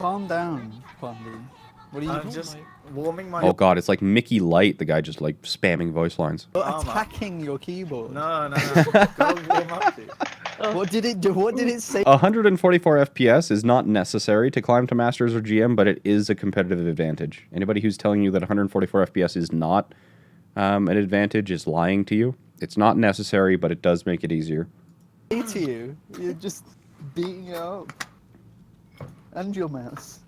Calm down, Pondy. What are you I'm doing? just warming my... Oh god, it's like Mickey Light, the guy just like spamming voice lines. You're attacking your keyboard. No. Go warm up, dude. What did it do? What did it say? 144 FPS is not necessary to climb to Masters or GM, but it is a competitive advantage. Anybody who's telling you that 144 FPS is not an advantage is lying to you. It's not necessary, but it does make it easier. To you. You're just beating it up. And your mouse.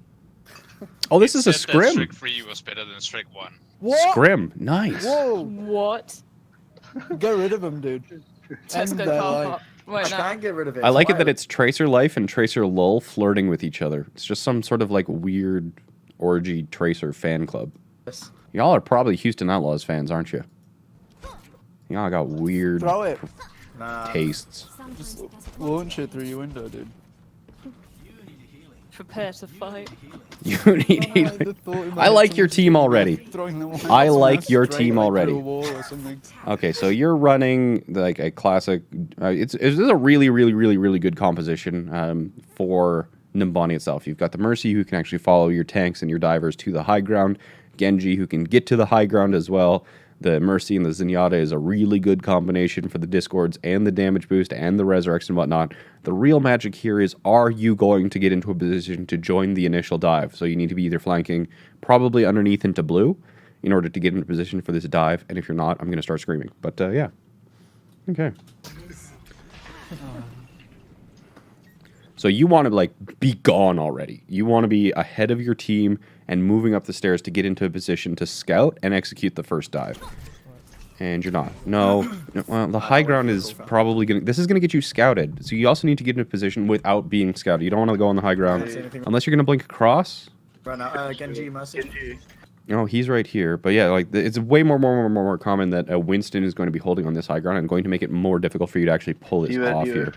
Oh, this is a Said that scrim. Strict 3 was better than Strict 1. What? Scrim, nice. Whoa! What? Get rid of him, dude. Tesco End their car life. park. I Wait, no. can't get rid of it. I like it Why? that it's Tracer Life and Tracer Lull flirting with each other. It's just some sort of like weird orgy Tracer fan club. Yes. Y'all are probably Houston Outlaws fans, aren't you? Y'all got weird Throw it. Nah. tastes. Just launch it through your window, dude. Prepare to fight. You need I healing. like the thought in my I head like your someone's team already. throwing them I out like your straight, team like, already. through a wall or something. Okay, so you're running like a classic. It's a really good composition for Nimbani itself. You've got the Mercy who can actually follow your tanks and your divers to the high ground. Genji who can get to the high ground as well. The Mercy and the Zenyatta is a really good combination for the Discords and the damage boost and the resurrection and whatnot. The real magic here is, are you going to get into a position to join the initial dive? So you need to be either flanking probably underneath into blue in order to get into position for this dive. And if you're not, I'm going to start screaming. But yeah. Okay. So you want to like be gone already. You want to be ahead of your team and moving up the stairs to get into a position to scout and execute the first dive. And you're not. No. Well, the high ground is probably going to... This is going to get you scouted. So you also need to get in a position without being scouted. You don't want to go on the high ground. Unless you're going to blink across. Right now, Genji, Mercy. Oh, he's right here. But yeah, like it's way more common that a Winston is going to be holding on this high ground and going to make it more difficult for you to actually pull this off here.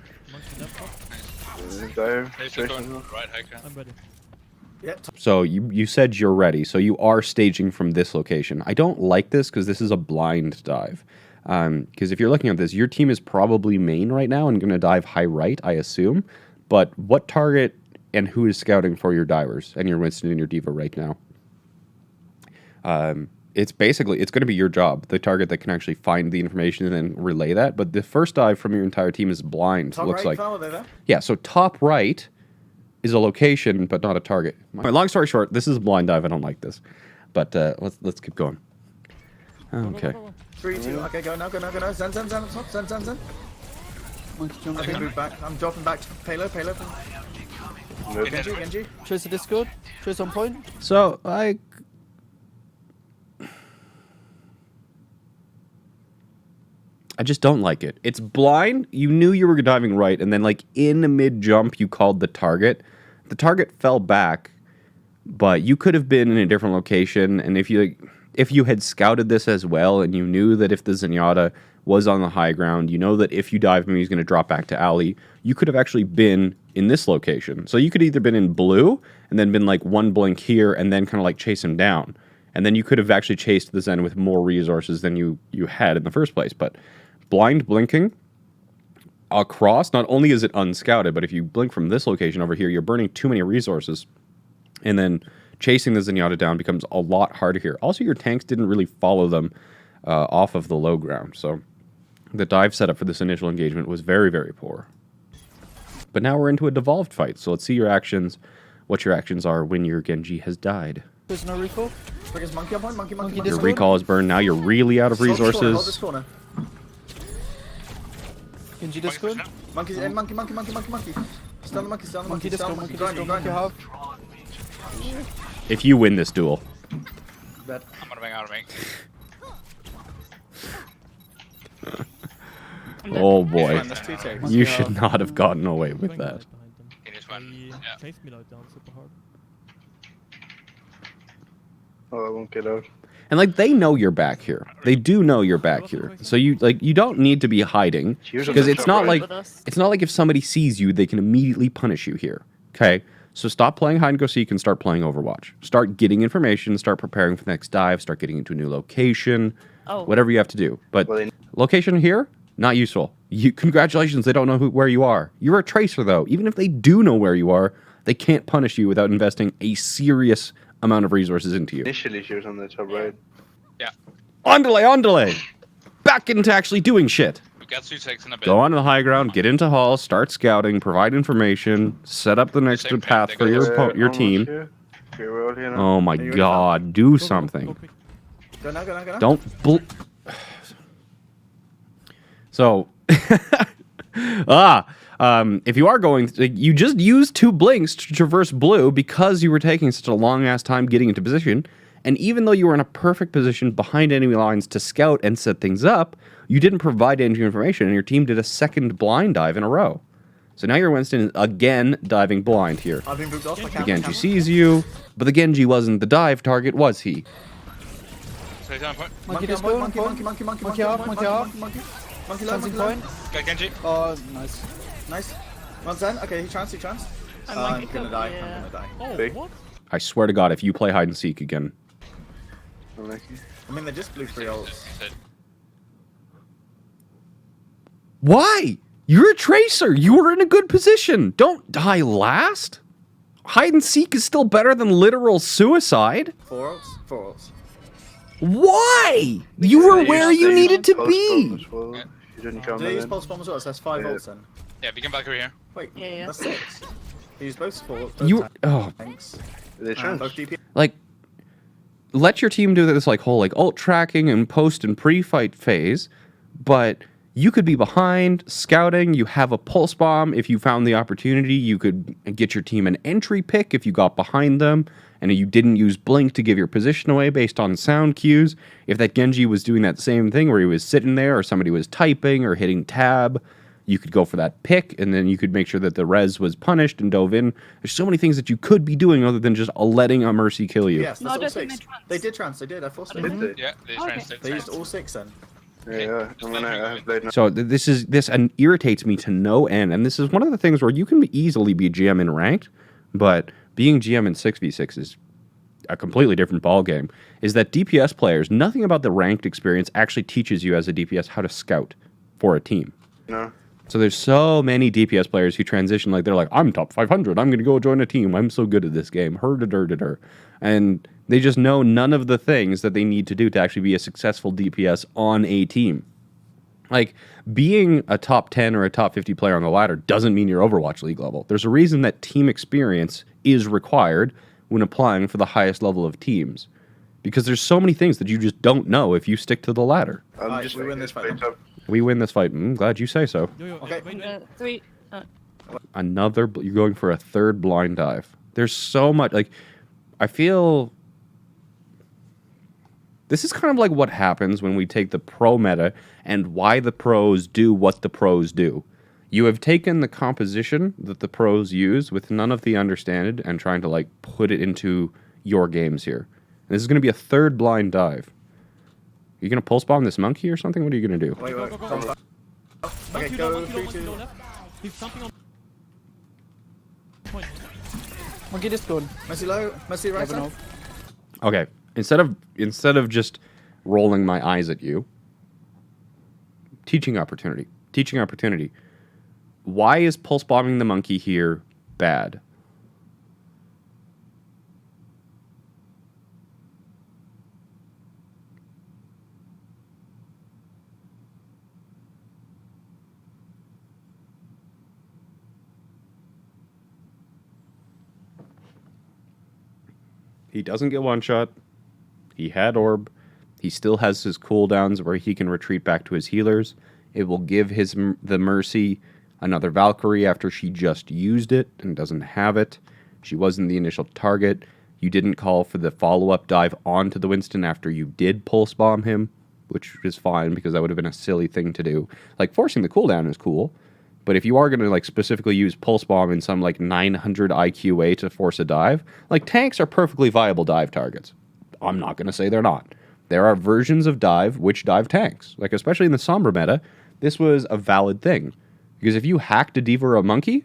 Tracer going right high ground. I'm ready. Yeah, So you said you're ready. So you are staging from this location. I don't like this because this is a blind dive. Because if you're looking at this, your team is probably main right now and going to dive high right, I assume. But what target and who is scouting for your divers and your Winston and your Diva right now? It's going to be your job, the target that can actually find the information and then relay that. But the first dive from your entire team is blind. top looks right, like. are they there? Yeah, so top right is a location, but not a target. Long story short, this is a blind dive. I don't like this. But let's keep going. Okay. 3, 2, okay, go now. Zen, top, Zen. Monkey jump I can in. move back. I'm dropping back to payload. Genji. Tracer Discord. Trace on point. So, I just don't like it. It's blind. You knew you were diving right, and then like in the mid-jump, you called the target. The target fell back, but you could have been in a different location, and if you had scouted this as well, and you knew that if the Zenyatta was on the high ground, you know that if you dive him, he's going to drop back to alley, you could have actually been in this location. So you could either been in blue, and then been like one blink here, and then kind of like chase him down. And then you could have actually chased the Zen with more resources than you had in the first place. But blind blinking across, not only is it unscouted, but if you blink from this location over here, you're burning too many resources. And then chasing the Zenyatta down becomes a lot harder here. Also, your tanks didn't really follow them off of the low ground. So the dive setup for this initial engagement was very poor. But now we're into a devolved fight. So let's see your actions, what your actions are when your Genji has died. There's no recall. Quick as monkey on point. Monkey. Monkey Your Discord. recall is burned. Now you're really out of Hold this resources. corner. Genji Discord. Monkey. Still on the monkey. Monkey Discord. Monkey Grind, Discord. grind. Monkey half. If you win this duel, Red. I'm gonna bang out of me. oh boy, Fine, that's 2 takes. you should not have gotten away with that. In this one. He Yeah. chased me like down super hard. Oh, I won't get out. And like they know you're back here. They do know you're back here. So you don't need to be hiding because it's not like if somebody sees you, they can immediately punish you here. Okay? So stop playing hide and go seek and start playing Overwatch. Start getting information, start preparing for the next dive, start getting into a new location, whatever you have to do. But location here, not useful. Congratulations, they don't know where you are. You're a tracer though. Even if they do know where you are, They can't punish you without investing a serious amount of resources into you. Initially, she was on the top right. Yeah. Andale! Back into actually doing shit. We got 2 ticks in a bit. Go onto the high ground, get into halls, start scouting, provide information, set up the next Same path thing, for they your go your Almost team. here. Okay, we're all here now. Oh my Are you ready, god, do something. Go now, go now, go now. Don't So if you are going, you just used 2 blinks to traverse blue because you were taking such a long ass time getting into position. And even though you were in a perfect position behind enemy lines to scout and set things up, you didn't provide any information, and your team did a second blind dive in a row. So now your Winston is again diving blind here. I've been booked off. I The can't. Genji sees you, but the Genji wasn't the dive target, was he? Stay down point. Monkey Monkey, just monkey, going. monkey, monkey, monkey, Monkey off, monkey off. monkey, monkey, low, Something monkey, low. point. Got Genji. Oh, nice. Nice. One's in. Okay, he chance. I'm gonna die. I'm gonna die. Oh, Big. what? I swear to God, if you play hide and seek again. Unlucky. I mean, they just blew 3 ults. Sit. Why? You're a tracer. You were in a good position. Don't die last. Hide and seek is still better than literal suicide. 4 ults. 4 ults. Why? You were They where used- you they needed to Postpone be. as well. Yeah. You didn't come Did they use in. pulse bomb as well? So that's 5 Yeah. ults then. Yeah, we can Valkyrie here. Wait, Yeah. that's 6. They used both 4 You tanks. They chance. Both DP. like let your team do this like whole like ult tracking and post and pre-fight phase, but you could be behind scouting. You have a pulse bomb. If you found the opportunity, you could get your team an entry pick if you got behind them and you didn't use blink to give your position away based on sound cues. If that Genji was doing that same thing where he was sitting there or somebody was typing or hitting tab, you could go for that pick, and then you could make sure that the res was punished and dove in. There's so many things that you could be doing other than just letting a mercy kill you. Yes, No, that's I all don't think 6. they trans. They did trans. They did. I forced Did them. they? Yeah, they Okay. transferred. They used all 6 then. Yeah. I'm gonna have played now. So this irritates me to no end, and this is one of the things where you can easily be GM in ranked, but being GM in 6v6 is a completely different ball game. Is that DPS players? Nothing about the ranked experience actually teaches you as a DPS how to scout for a team. No. So there's so many DPS players who transition like they're like, I'm top 500. I'm going to go join a team. I'm so good at this game. Her. And they just know none of the things that they need to do to actually be a successful DPS on a team. Like, being a top 10 or a top 50 player on the ladder doesn't mean you're Overwatch League level. There's a reason that team experience is required when applying for the highest level of teams. Because there's so many things that you just don't know if you stick to the ladder. I'm Alright, just we win this fight then. up. We win this fight. I'm glad you say so. Yo, yo, Okay. wait. 3. You're going for a third blind dive. There's so much, like, I feel this is kind of like what happens when we take the pro meta and why the pros do what the pros do. You have taken the composition that the pros use with none of the understanding and trying to like put it into your games here. And this is going to be a third blind dive. Are you going to pulse bomb this monkey or something? What are you going to do? Wait, Go, wait. go, go, Come go. back. Okay, Monkey go low, monkey 3, low, monkey 2. low left. He's jumping on point. Monkey just going. Mercy low. Mercy right Never side. know. Okay, instead of just rolling my eyes at you, teaching opportunity. Why is pulse bombing the monkey here bad? He doesn't get one shot. He had orb. He still has his cooldowns where he can retreat back to his healers. It will give the Mercy another Valkyrie after she just used it and doesn't have it. She wasn't the initial target. You didn't call for the follow-up dive onto the Winston after you did pulse bomb him, which is fine because that would have been a silly thing to do. Like, forcing the cooldown is cool, but if you are going to like specifically use pulse bomb in some like 900 IQ way to force a dive, like tanks are perfectly viable dive targets. I'm not going to say they're not. There are versions of dive which dive tanks. Like, especially in the Sombra meta, this was a valid thing. Because if you hacked a diva or a monkey,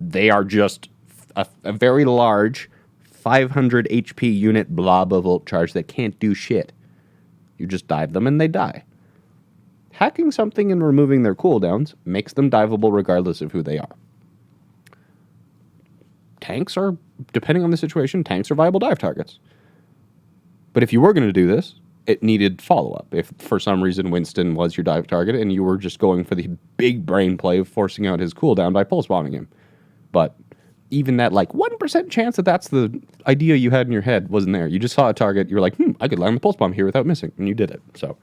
they are just a very large 500 HP unit blob of ult charge that can't do shit. You just dive them and they die. Hacking something and removing their cooldowns makes them diveable regardless of who they are. tanks are, depending on the situation, tanks are viable dive targets. But if you were going to do this, it needed follow-up. If for some reason Winston was your dive target and you were just going for the big brain play of forcing out his cooldown by pulse bombing him. But even that like 1% chance that that's the idea you had in your head wasn't there. You just saw a target, you were like, I could land the pulse bomb here without missing, and you did it. So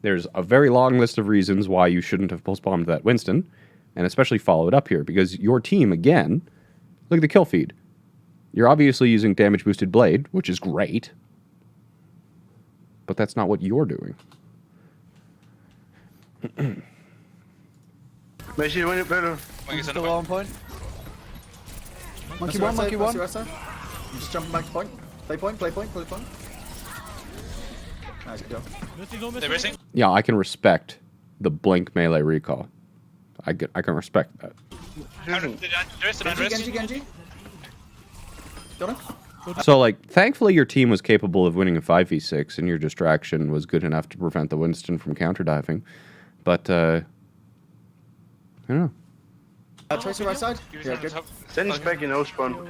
there's a very long list of reasons why you shouldn't have pulse bombed that Winston, and especially follow it up here, because your team, again, look at the kill feed. You're obviously using damage boosted blade, which is great, but that's not what you're doing. Messi, when you better. Monkey's on the Still point. on point. Monkey Messi one, right monkey side, one. Messi right side. I'm just jumping back to point. Play point, play point, play point. Nice, good job. Mercy, no, They're mercy. missing. Yeah, I can respect the blink melee recall. I can respect that. Genji. Got him? So, like, thankfully your team was capable of winning a 5v6, and your distraction was good enough to prevent the Winston from counterdiving. But, I don't know. Tracer right side. Yeah, good. Send us back in no spawn.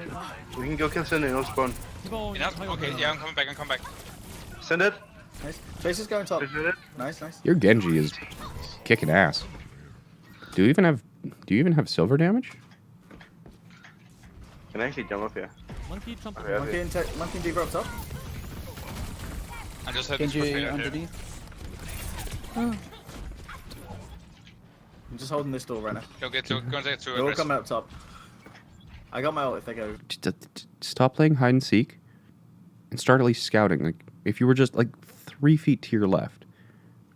We can go kill Send in no spawn. Enough? Okay, yeah, I'm coming back. Send it. Nice. Tracer's going top. Send it. Nice. Your Genji is kicking ass. Do you even have silver damage? Can I actually jump up here? Monkey, something. Okay, Monkey and D up top. I just had this Genji here. underneath. I'm just holding this door right now. Go get to They're all coming up top. I got my ult if they go. Stop playing hide and seek and start at least scouting. Like, if you were just like 3 feet to your left,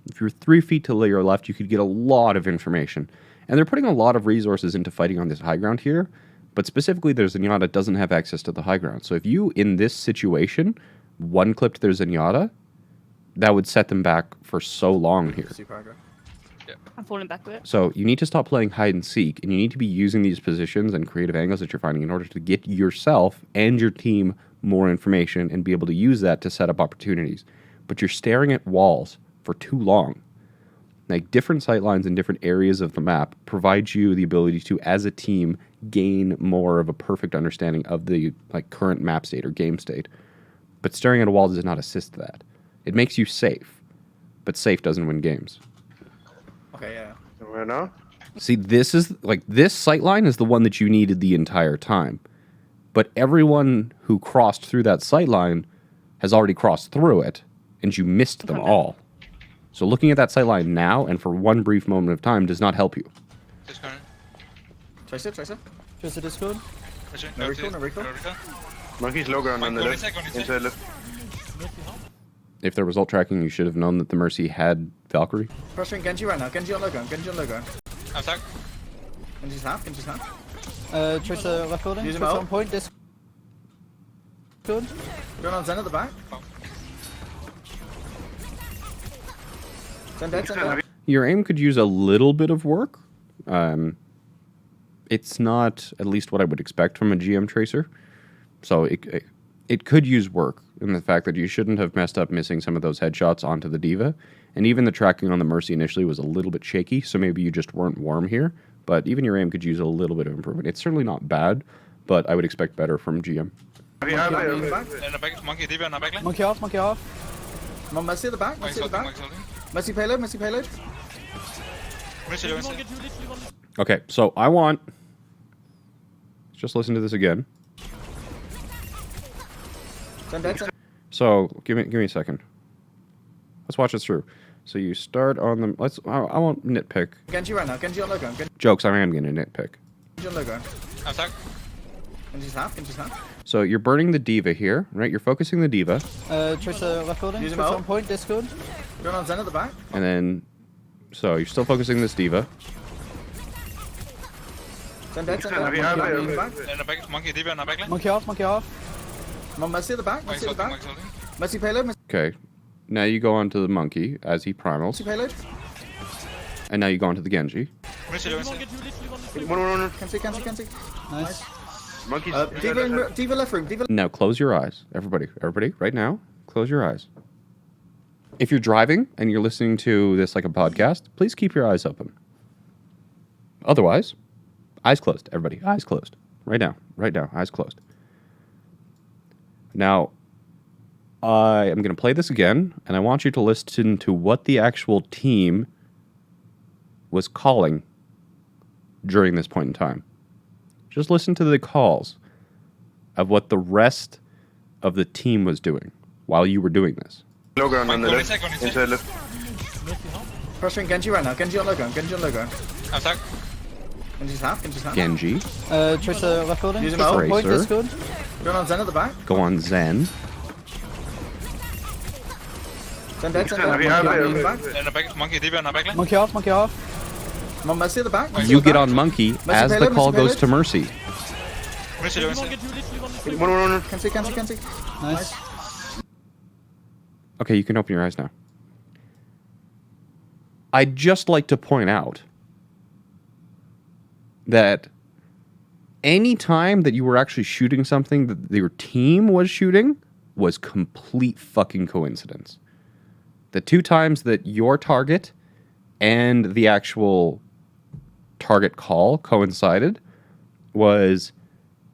if you were 3 feet to your left, you could get a lot of information. And they're putting a lot of resources into fighting on this high ground here, but specifically their Zenyatta doesn't have access to the high ground. So if you, in this situation, one-clipped their Zenyatta, that would set them back for so long here. Super aggro. I'm falling back with it. So you need to stop playing hide and seek, and you need to be using these positions and creative angles that you're finding in order to get yourself and your team more information and be able to use that to set up opportunities. But you're staring at walls for too long. Like, different sightlines in different areas of the map provide you the ability to, as a team, gain more of a perfect understanding of the like current map state or game state. But staring at a wall does not assist that. It makes you safe, but safe doesn't win games. Okay, yeah. Where now? See, this sightline is the one that you needed the entire time. But everyone who crossed through that sightline has already crossed through it, and you missed them all. So looking at that sightline now and for one brief moment of time does not help you. This corner. Tracer. Just a Discord. No recall. Monkey's low ground on the Go left. inside. Inside left. If there was ult tracking, you should have known that the Mercy had Valkyrie. Pressuring Genji right now. Genji on low ground. I'm stuck. Genji's half. Tracer left building. Use him Tracer out. on point. Discord. Going on Zen at the back. Zen dead. Your aim could use a little bit of work. It's not at least what I would expect from a GM tracer. So it could use work in the fact that you shouldn't have messed up missing some of those headshots onto the Diva. And even the tracking on the Mercy initially was a little bit shaky, so maybe you just weren't warm here. But even your aim could use a little bit of improvement. It's certainly not bad, but I would expect better from GM. Monkey on the back. In the back. Monkey DB on the back line. Monkey off. Come on, Messi at the back. Monkey's holding. Messi payload. Mercy doing Get it. you literally one. Okay, so I want... Just listen to this again. Zen dead. So give me a second. Let's watch this through. So you start on the... I won't nitpick. Genji right now. Genji on low ground. Jokes, I am going to nitpick. Genji on low ground. I'm stuck. Genji's half. So you're burning the Diva here, right? You're focusing the Diva, Tracer left building. Use him Tracer out. on point. Discord. Going on Zen at the back. and then... So you're still focusing this Diva. Zen dead. Zen dead. Back. In the back. Monkey DB on the back line. Monkey off. Come on, Messi at the back. Monkey's holding. Monkey's holding. Messi payload. Okay. Now you go on to the Monkey as he primals. Messi payload. And now you go on to the Genji. Mercy doing Get it. you literally one. One. Can see. Nice. Monkey's. Diva left room. Diva. Now close your eyes. Everybody, right now, close your eyes. If you're driving and you're listening to this like a podcast, please keep your eyes open. Otherwise, eyes closed. Everybody, eyes closed. Right now. Right now. Eyes closed. Now, I am going to play this again, and I want you to listen to what the actual team was calling during this point in time. Just listen to the calls of what the rest of the team was doing while you were doing this. Low ground on the Go left. inside, go inside. Inside left. Pressuring Genji right now. Genji on low ground. Genji on low ground. I'm stuck. Genji's half. Genji's half. Genji, Tracer left building. Use him Tracer out. point, Tracer. Discord. Going on Zen at the back. go on Zen. Zen dead. Zen Yeah, dead. yeah, Monkey yeah, in the yeah. back. In the back. Monkey DB on the backline. Monkey off, monkey off. I'm on Mercy at the back. Mercy You at the get back. on Monkey as the payload, call Mercy goes to Mercy. Mercy, One Mercy. get you, literally one get you. One. Can see. Nice. Okay, you can open your eyes now. I'd just like to point out that any time that you were actually shooting something that your team was shooting was complete fucking coincidence. The 2 times that your target and the actual target call coincided was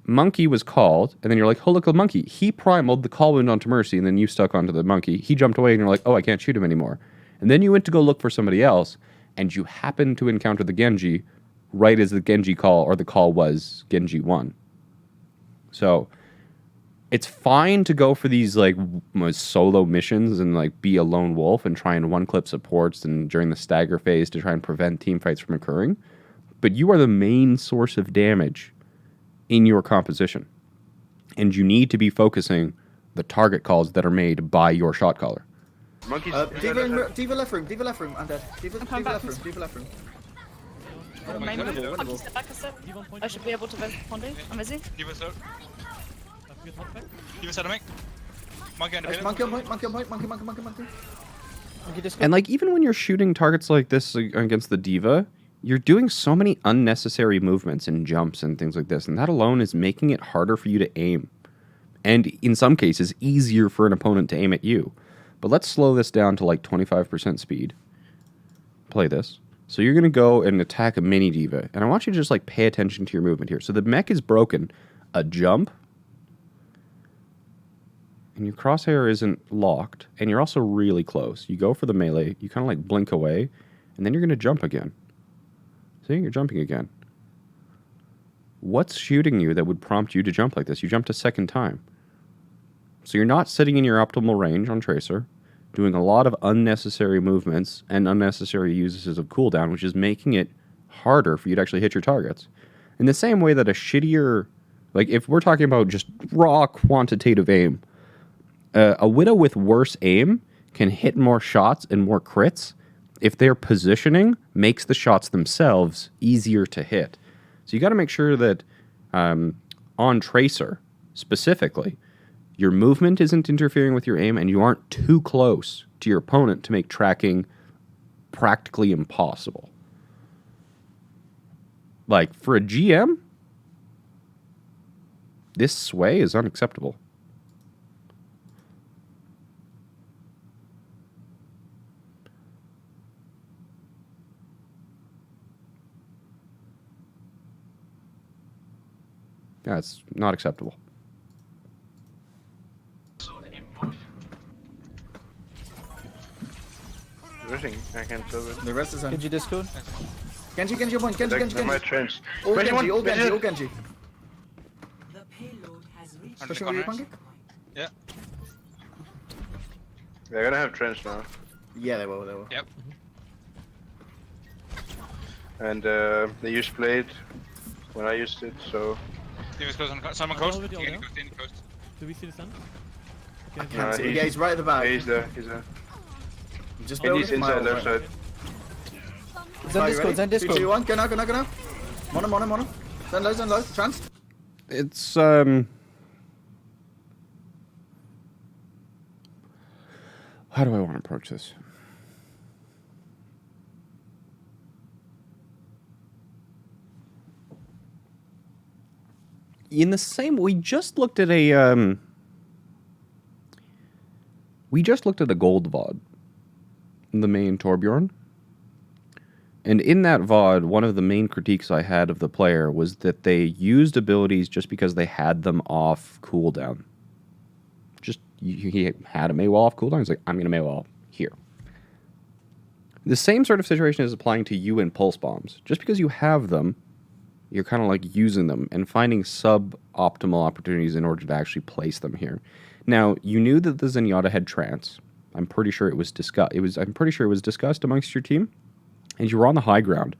Monkey was called, and then you're like, oh, look, the Monkey. He primaled, the call went onto Mercy, and then you stuck onto the Monkey. He jumped away, and you're like, oh, I can't shoot him anymore. And then you went to go look for somebody else, and you happened to encounter the Genji right as the Genji call, or the call was Genji 1. So it's fine to go for these like solo missions and like be a lone wolf and try and one-clip supports and during the stagger phase to try and prevent team fights from occurring. But you are the main source of damage in your composition. And you need to be focusing the target calls that are made by your shot caller. Monkeys. Diva left room. Diva left room. I'm dead. Diva coming left back. room. Diva left room. Oh, my maybe. God. Monkey step back a step. I should be able to respond. I'm busy. DB's out. DB's out of make. Monkey on the payload. Monkey on point. Monkey on point. Monkey. Monkey Discord. And like even when you're shooting targets like this against the Diva, you're doing so many unnecessary movements and jumps and things like this, and that alone is making it harder for you to aim. And in some cases, easier for an opponent to aim at you. But let's slow this down to like 25% speed. Play this. So you're going to go and attack a mini Diva. And I want you to just like pay attention to your movement here. So the mech is broken. A jump. And your crosshair isn't locked. And you're also really close. You go for the melee. You kind of like blink away. And then you're going to jump again. See, you're jumping again. What's shooting you that would prompt you to jump like this? You jumped a second time. So you're not sitting in your optimal range on Tracer, doing a lot of unnecessary movements and unnecessary uses of cooldown, which is making it harder for you to actually hit your targets. In the same way that a shittier, like if we're talking about just raw quantitative aim, a Widow with worse aim can hit more shots and more crits if their positioning makes the shots themselves easier to hit. So you got to make sure that on Tracer specifically, your movement isn't interfering with your aim and you aren't too close to your opponent to make tracking practically impossible. Like for a GM, this sway is unacceptable. Yeah, it's not acceptable. Rushing. I can't solve it. The rest is on. Genji Discord. Genji on point. Genji. My trench. All 21. Genji. All Genji. The payload has reached On the Pushing over you, corner. Monkey? Yeah. They're gonna have trench now. Yeah, they will. Yep. And they used blade when I used it, so DB's close on the coast. Someone coast. already You on can there? coast in the coast. Do we see the sun? No, Yeah, he's right at the back. he's there. He's there. Just And build he's it. inside left side. Zen Discord, Zen 3, 2, Discord. 1. Go now. Mono. Zen low. Chance. It's how do I want to approach this? In the same, we just looked at a gold VOD, the main Torbjorn, And in that VOD, one of the main critiques I had of the player was that they used abilities just because they had them off cooldown. Just, he had a Maywall off cooldown. He's like, I'm going to Maywall here. The same sort of situation is applying to you in Pulse Bombs. Just because you have them, you're kind of like using them and finding suboptimal opportunities in order to actually place them here. Now, you knew that the Zenyatta had trance. I'm pretty sure it was discussed amongst your team. And you were on the high ground.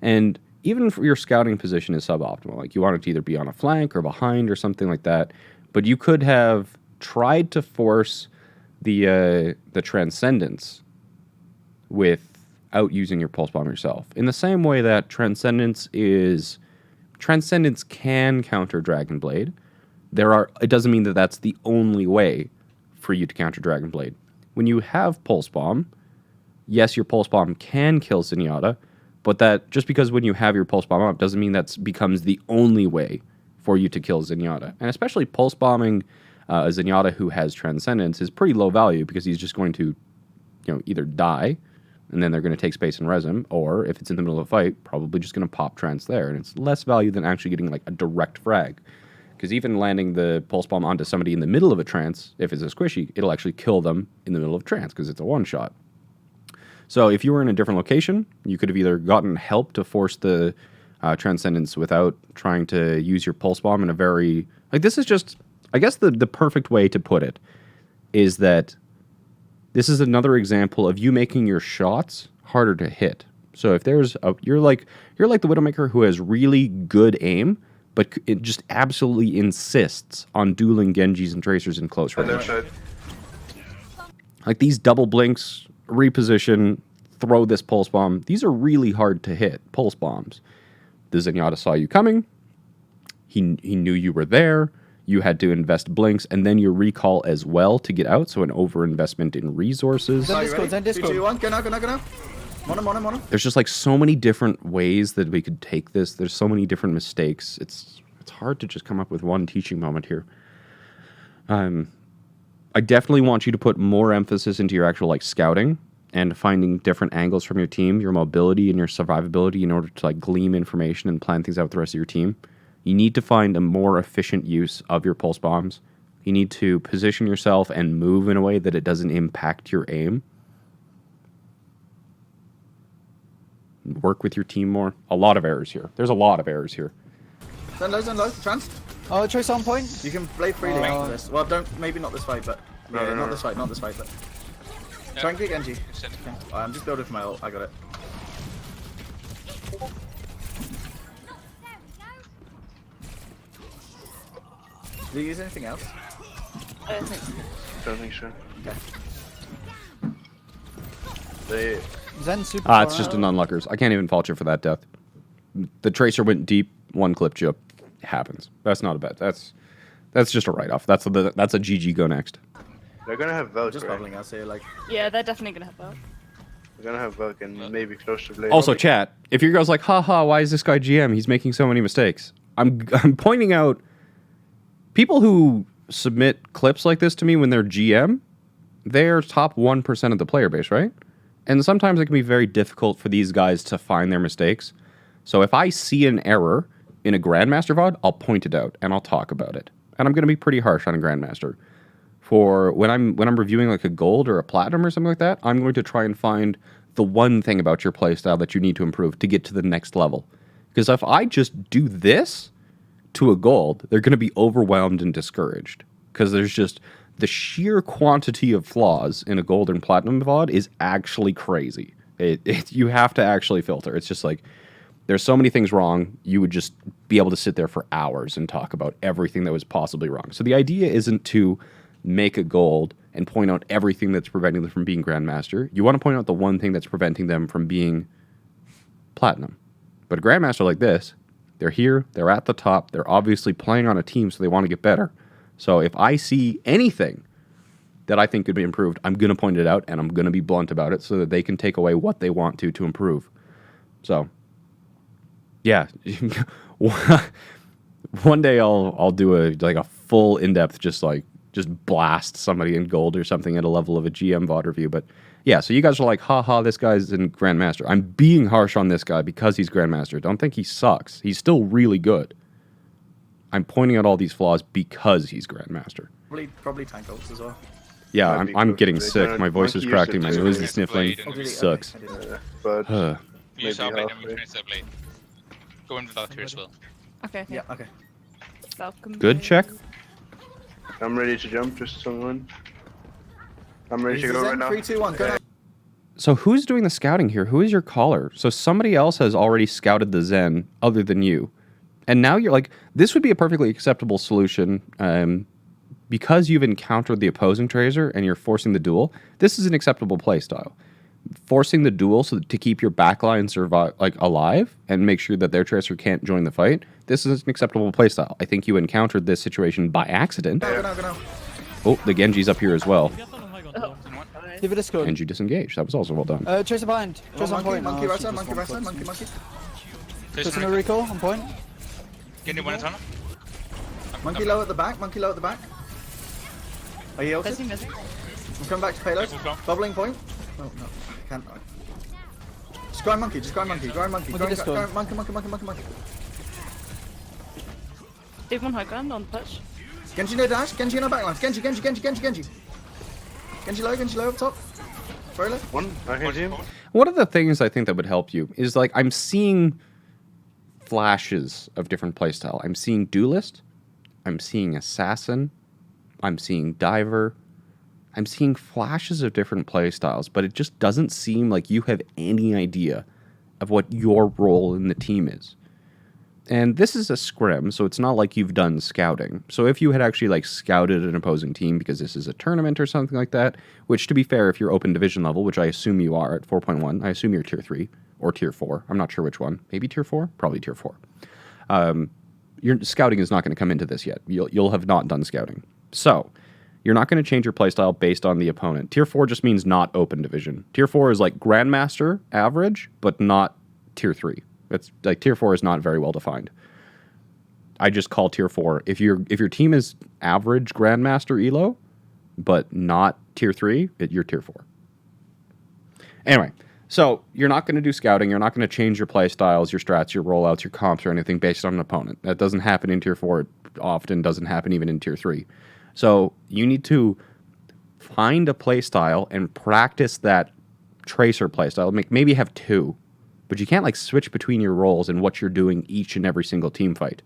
And even for your scouting position is suboptimal. Like, you wanted to either be on a flank or behind or something like that. But you could have tried to force the Transcendence without using your Pulse Bomb yourself. In the same way that Transcendence can counter Dragon Blade. It doesn't mean that that's the only way for you to counter Dragon Blade. When you have Pulse Bomb, yes, your Pulse Bomb can kill Zenyatta, but that just because when you have your Pulse Bomb up doesn't mean that becomes the only way for you to kill Zenyatta. And especially Pulse Bombing a Zenyatta who has Transcendence is pretty low value because he's just going to, either die, and then they're going to take space and res him, or if it's in the middle of a fight, probably just going to pop Trance there. And it's less value than actually getting like a direct frag. Because even landing the Pulse Bomb onto somebody in the middle of a trance, if it's a squishy, it'll actually kill them in the middle of trance because it's a one-shot. So if you were in a different location, you could have either gotten help to force the Transcendence without trying to use your Pulse Bomb in a very... Like, this is just... I guess the perfect way to put it is that this is another example of you making your shots harder to hit. So if there's a... You're like the Widowmaker who has really good aim, but it just absolutely insists on dueling Genjis and Tracers in close range. Like, these double blinks... reposition, throw this Pulse Bomb. These are really hard to hit, Pulse Bombs. The Zenyatta saw you coming. He knew you were there. You had to invest blinks, and then your recall as well to get out, so an overinvestment in resources. Zen Discord, Zen Discord. 3, 2, 1, go now. Mono. There's just like so many different ways that we could take this. There's so many different mistakes. It's hard to just come up with one teaching moment here. I definitely want you to put more emphasis into your actual like scouting and finding different angles from your team, your mobility and your survivability in order to like glean information and plan things out with the rest of your team. You need to find a more efficient use of your Pulse Bombs. You need to position yourself and move in a way that it doesn't impact your aim. Work with your team more. A lot of errors here. There's a lot of errors here. Zen low, trance. Oh, choice on point. You can blade freely after this. Well, maybe not this fight, but... Yeah, not this fight, but... Yeah. Try and get Genji. Send. Okay. I'm just building for my ult, I got it. Do you use anything else? I don't think so. Don't think so. Okay. They... Zen super far It's just out. an unluckers. I can't even fault you for that death. The Tracer went deep, one clipped you up. It happens. That's not a bad. That's just a write-off. That's a GG go next. They're gonna have Velk, Just right? bubbling us here, like... Yeah, they're definitely gonna have that. They're gonna have Velk and maybe close to Blade. Also, chat, if your girl's like, haha, why is this guy GM? He's making so many mistakes. I'm pointing out people who submit clips like this to me when they're GM, they're top 1% of the player base, right? And sometimes it can be very difficult for these guys to find their mistakes. So if I see an error in a Grandmaster VOD, I'll point it out and I'll talk about it. And I'm going to be pretty harsh on a Grandmaster. For when I'm reviewing like a gold or a platinum or something like that, I'm going to try and find the one thing about your playstyle that you need to improve to get to the next level. Because if I just do this to a gold, they're going to be overwhelmed and discouraged. Because there's just the sheer quantity of flaws in a gold and platinum VOD is actually crazy. You have to actually filter. It's just like, there's so many things wrong, you would just be able to sit there for hours and talk about everything that was possibly wrong. So the idea isn't to make a gold and point out everything that's preventing them from being Grandmaster. You want to point out the one thing that's preventing them from being platinum. But a Grandmaster like this, they're here, they're at the top, they're obviously playing on a team, so they want to get better. So if I see anything that I think could be improved, I'm going to point it out, and I'm going to be blunt about it so that they can take away what they want to improve. So, yeah. One day I'll do a full in-depth just like just blast somebody in gold or something at a level of a GM VOD review. But yeah, so you guys are like, haha, this guy's in Grandmaster. I'm being harsh on this guy because he's Grandmaster. Don't think he sucks. He's still really good. I'm pointing out all these flaws because he's Grandmaster. Probably tank ults as well. Yeah, Might be I'm good. getting They sick. don't- My voice is Monkey cracking. My used it nose too. is sniffling. Oh, did he? Sucks. Okay, I did it. But Huh. Use our maybe blade and we halfway. finish their blade. Go in without tear as well. Okay. Yeah, okay. Falcon Good blade. check. I'm ready to jump, just someone. I'm ready to This go is right in now. 3, 2, 1, go now. So who's doing the scouting here? Who is your caller? So somebody else has already scouted the Zen other than you. And now you're like, this would be a perfectly acceptable solution because you've encountered the opposing tracer and you're forcing the duel. This is an acceptable playstyle. Forcing the duel so to keep your backline alive and make sure that their tracer can't join the fight. This is an acceptable playstyle. I think you encountered this situation by accident. Go now. Oh, the Genji's up here as well. Give it a score. Genji disengaged. That was also well done. Tracer behind. Tracer on point. Monkey Oh, right she side, just monkey right one side, foot. monkey. Tracer no recall on point. Get in one tunnel. Monkey low at the back, Are you Missing, ulted? missing. I'm coming back to payload. Careful, Flo. Bubbling point. Oh, no. Can't. Just grind monkey. Monkey Grind, just gone. monkey. Leave one high ground on push. Genji no dash. Genji no backline. Genji. Genji low up top. Very low. One, I hit him. One of the things I think that would help you is like I'm seeing flashes of different playstyle. I'm seeing duelist, I'm seeing assassin, I'm seeing diver, I'm seeing flashes of different playstyles, but it just doesn't seem like you have any idea of what your role in the team is. And this is a scrim, so it's not like you've done scouting. So if you had actually like scouted an opposing team because this is a tournament or something like that, which to be fair, if you're open division level, which I assume you are at 4.1, I assume you're tier 3 or tier 4. I'm not sure which one. Maybe tier 4? Probably tier 4. Your scouting is not going to come into this yet. You'll have not done scouting. So you're not going to change your playstyle based on the opponent. Tier 4 just means not open division. Tier 4 is like Grandmaster average, but not tier 3. It's like tier 4 is not very well defined. I just call tier 4 if your team is average Grandmaster elo, but not tier 3, you're tier 4. Anyway, so you're not going to do scouting. You're not going to change your play styles, your strats, your rollouts, your comps, or anything based on an opponent. That doesn't happen in tier 4. It often doesn't happen even in tier 3. So you need to find a play style and practice that tracer play style. Maybe have 2. But you can't like switch between your roles and what you're doing each and every single team fight.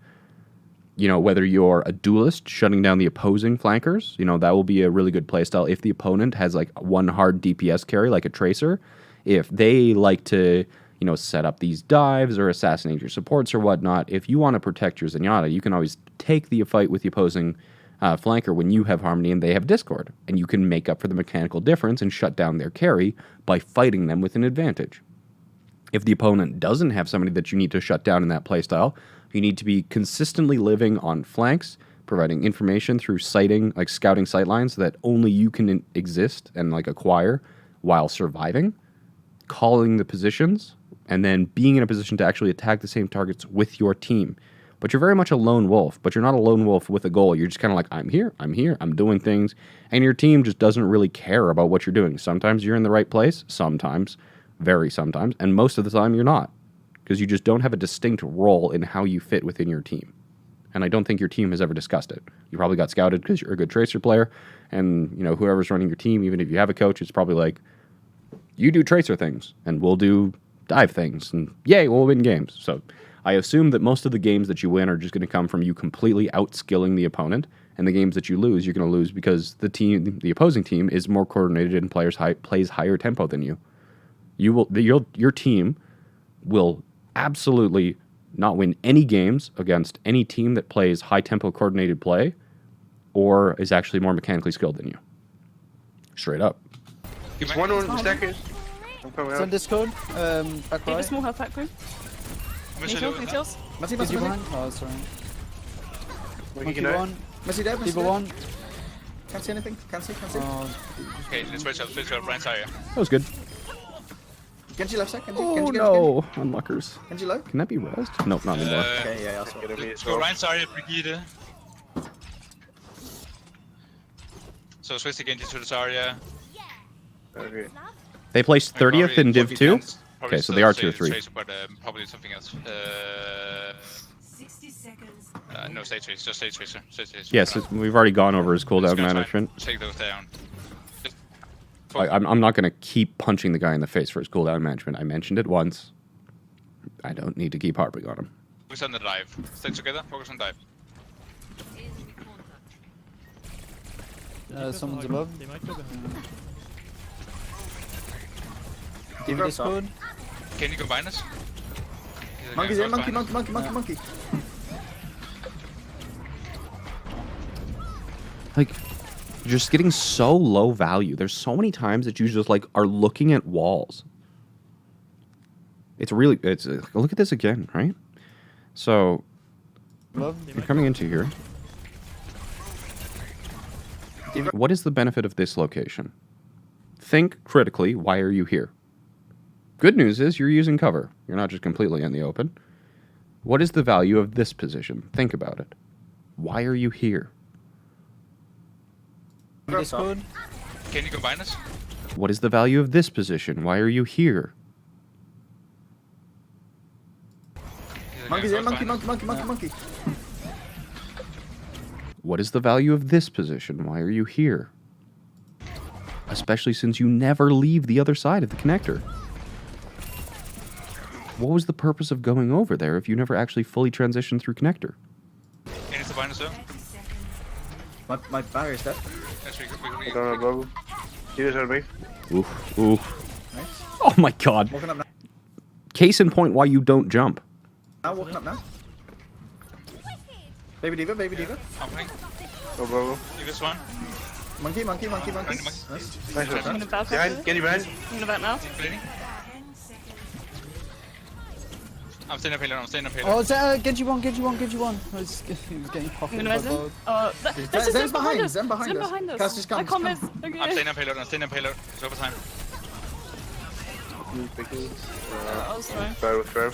You know, whether you're a duelist shutting down the opposing flankers, you know, that will be a really good playstyle if the opponent has like one hard DPS carry like a tracer. If they like to, you know, set up these dives or assassinate your supports or whatnot, if you want to protect your Zenyatta, you can always take the fight with the opposing flanker when you have Harmony and they have Discord. And you can make up for the mechanical difference and shut down their carry by fighting them with an advantage. If the opponent doesn't have somebody that you need to shut down in that playstyle, you need to be consistently living on flanks, providing information through sighting, like scouting sightlines that only you can exist and like acquire while surviving, calling the positions, and then being in a position to actually attack the same targets with your team. But you're very much a lone wolf, but you're not a lone wolf with a goal. You're just kind of like, I'm here, I'm doing things, and your team just doesn't really care about what you're doing. Sometimes you're in the right place, sometimes, very sometimes, and most of the time you're not, because you just don't have a distinct role in how you fit within your team. And I don't think your team has ever discussed it. You probably got scouted because you're a good tracer player, and you know whoever's running your team, even if you have a coach, it's probably like, you do tracer things, and we'll do dive things, and yay, we'll win games. So I assume that most of the games that you win are just going to come from you completely outskilling the opponent, and the games that you lose, you're going to lose because the opposing team is more coordinated and plays higher tempo than you. Your team will absolutely not win any games against any team that plays high tempo coordinated play or is actually more mechanically skilled than you. Straight up. It's one on the staircase. I'm coming It's on out. Discord. Back Leave a right. small health pack room. Missile Neutral, low, neutrals. Messi, Is you Messi, behind? Oh, sorry. Monkey Monkey can 1. Messi dead, Messi Diva dead. 1. Can't see anything, can't see. Oh, Okay, let's switch up Brian's area. That was good. Genji left side, Genji, Oh Genji, no, unluckers. Genji low. Can that be rezzed? Nope, not anymore. Okay, yeah, that's what. Gonna be Let's go Brian's area, Brigitte. So switch the Genji to this area. Okay. They placed 30th in Div 2? Probably Okay, so still they are say tier 3. Tracer, but probably something else. 60 seconds. No, stage tracer, just stage tracer. Yes, we've already gone over his Just cooldown gonna try and management. Take those down. I'm not going to keep punching the guy in the face for his cooldown management. I mentioned it once. I don't need to keep harping on him. Focus on the dive. Stay together. Focus on dive. Someone's above. They might go behind. Give me Discord. Can you combine us? Monkey's in, monkey. Like, you're just getting so low value. There's so many times that you just, like, are looking at walls. It's look at this again, right? So, Above. you're coming into here. What is the benefit of this location? Think critically, why are you here? Good news is you're using cover. You're not just completely in the open. What is the value of this position? Think about it. Why are you here? Discord. Can you combine us? What is the value of this position? Why are you here? Monkey's in, monkey. What is the value of this position? Why are you here? Especially since you never leave the other side of the connector. What was the purpose of going over there if you never actually fully transitioned through connector? Can you combine us though? My barrier's dead. Yes, we I don't know, bubble. You just heard me. Oof, oof. Nice. Oh my god. Walking up now. Case in point why you don't jump. Now walking up now. Baby diva. I'm playing. Oh, bubble. You this one. Monkey. Monkey. Nice. Nice I'm one. gonna bounce Behind, get you behind. I'm gonna bounce now. Bleeding. I'm staying up here. Oh, is that Genji one? I was getting I'm pocketed gonna by res him. both. Zen's behind us. Zen behind us. Cast just come. I can't miss. I'm Okay. staying up payload. It's overtime. I was fine. Fair.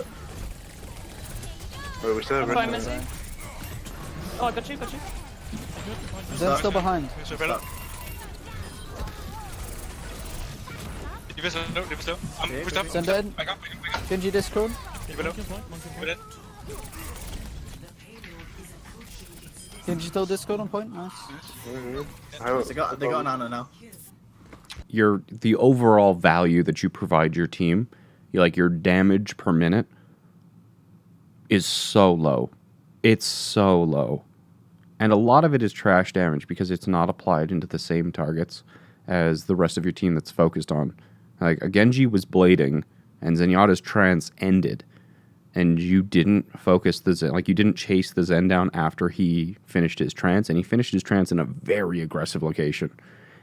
Oh, we still have I'm fine red. missing. Oh, I got you. Zen's still behind. So payload. You below. I'm pushed up. Zen dead. Back up. Genji Discord. You below. Monkey You dead. Genji still Discord on point. Nice. They got an Ana now. The overall value that you provide your team, your damage per minute, is so low. It's so low. And a lot of it is trash damage because it's not applied into the same targets as the rest of your team that's focused on. Like, a Genji was blading, and Zenyatta's trance ended, and you didn't focus the Zen, you didn't chase the Zen down after he finished his trance, and he finished his trance in a very aggressive location.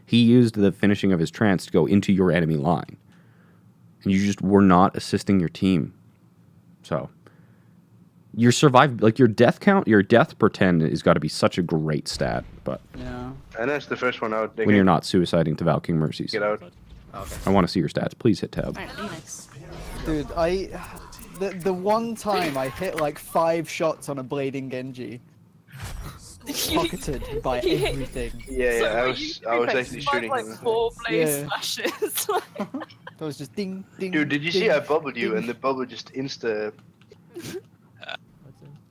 He used the finishing of his trance to go into your enemy line, and you just were not assisting your team. So, your your death count, your death per 10 has got to be such a great stat, but Yeah. And that's the first one out. when you're not suiciding to Valking Mercies. Get out. Okay. I want to see your stats. Please hit tab. Alright, nice. Dude, the one time I hit like 5 shots on a blading Genji, pocketed by everything. Yeah, I was actually shooting like him. 4 blaze Yeah. flashes. That was just ding, ding. Dude, did you ding, see I bubbled you ding. and the bubble just insta...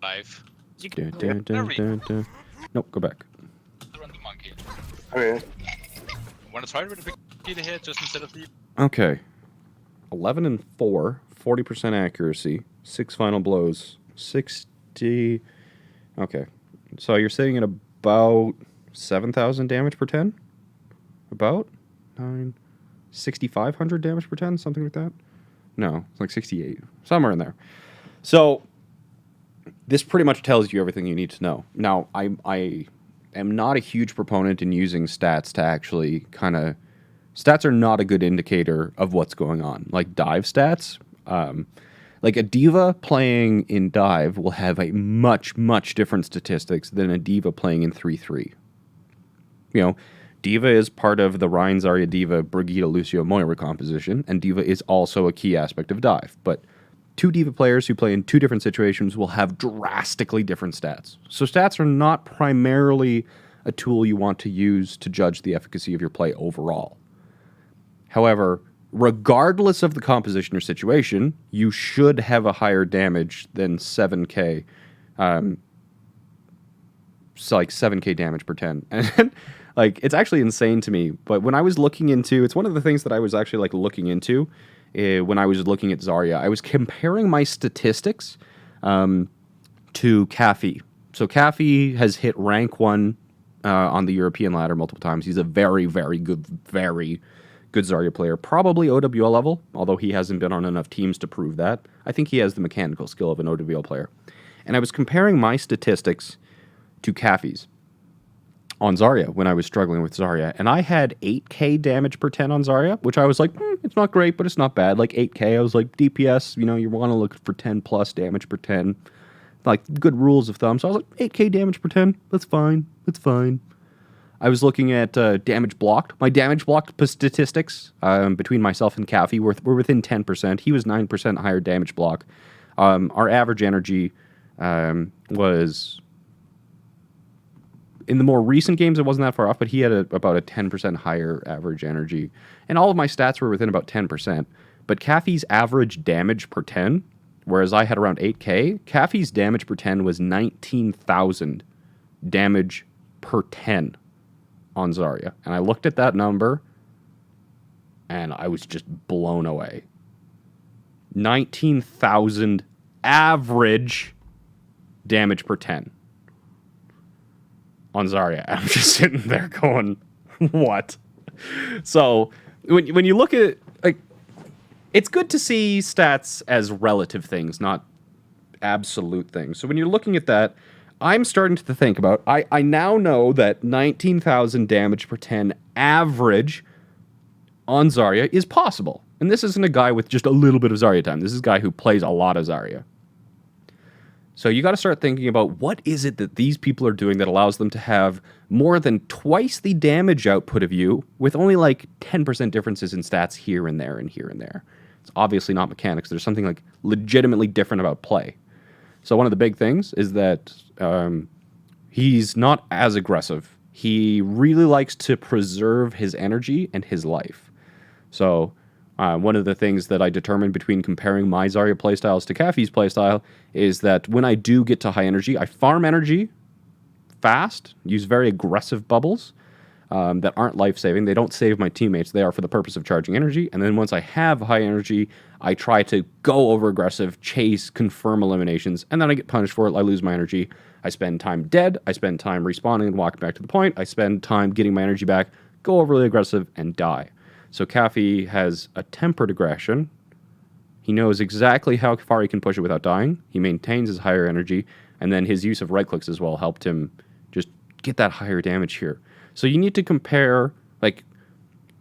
Live. Dun, dun, dun, dun, dun. Nope, go back. Run the monkey. Okay. Wanna try with a big key here just instead of the... Okay. 11 and 4, 40% accuracy, 6 final blows, 60. Okay. So you're sitting at about 7,000 damage per 10? About? 6,500 damage per 10? Something like that? No, it's like 68. Somewhere in there. So, this pretty much tells you everything you need to know. Now, I am not a huge proponent in using stats to actually kind of... Stats are not a good indicator of what's going on. Like dive stats, like a diva playing in dive will have a much, much different statistics than a diva playing in 3-3. Diva is part of the Rein, Zarya, Diva, Brigitte, Lucio, Moira composition, and Diva is also a key aspect of dive. But 2 Diva players who play in 2 different situations will have drastically different stats. So stats are not primarily a tool you want to use to judge the efficacy of your play overall. However, regardless of the composition or situation, you should have a higher damage than 7k. So like 7k damage per 10. And like, it's actually insane to me. But when I was looking into, it's one of the things that I was actually like looking into when I was looking at Zarya. I was comparing my statistics to Kafi. So Kafi has hit rank 1 on the European ladder multiple times. He's a very, very good Zarya player. Probably OWL level, although he hasn't been on enough teams to prove that. I think he has the mechanical skill of an OWL player. And I was comparing my statistics to Kafi's on Zarya when I was struggling with Zarya. And I had 8k damage per 10 on Zarya, which I was like, it's not great, but it's not bad. Like 8k, I was like, DPS, you know, you want to look for 10 plus damage per 10. Like, good rules of thumb. So I was like, 8k damage per 10, that's fine. That's fine. I was looking at damage blocked. My damage blocked statistics between myself and Kafi were within 10%. He was 9% higher damage block. Our average energy was... In the more recent games, it wasn't that far off, but he had about a 10% higher average energy. And all of my stats were within about 10%. But Kafi's average damage per 10, whereas I had around 8k, Kafi's damage per 10 was 19,000 damage per 10 on Zarya. And I looked at that number, and I was just blown away. 19,000 average damage per 10. On Zarya. I'm just sitting there going, what? So when you look at, like, it's good to see stats as relative things, not absolute things. So when you're looking at that, I'm starting to think about, I now know that 19,000 damage per 10 average on Zarya is possible. And this isn't a guy with just a little bit of Zarya time. This is a guy who plays a lot of Zarya. So you got to start thinking about what is it that these people are doing that allows them to have more than twice the damage output of you with only like 10% differences in stats here and there and here and there. It's obviously not mechanics. There's something like legitimately different about play. So one of the big things is that he's not as aggressive. He really likes to preserve his energy and his life. So one of the things that I determined between comparing my Zarya playstyles to Kafi's playstyle is that when I do get to high energy, I farm energy fast, use very aggressive bubbles that aren't life-saving. They don't save my teammates. They are for the purpose of charging energy. And then once I have high energy, I try to go over-aggressive, chase, confirm eliminations, and then I get punished for it. I lose my energy. I spend time dead. I spend time respawning and walking back to the point. I spend time getting my energy back, go overly aggressive, and die. So Kafi has a tempered aggression. He knows exactly how far he can push it without dying. He maintains his higher energy, and then his use of right clicks as well helped him just get that higher damage here. So you need to compare, like,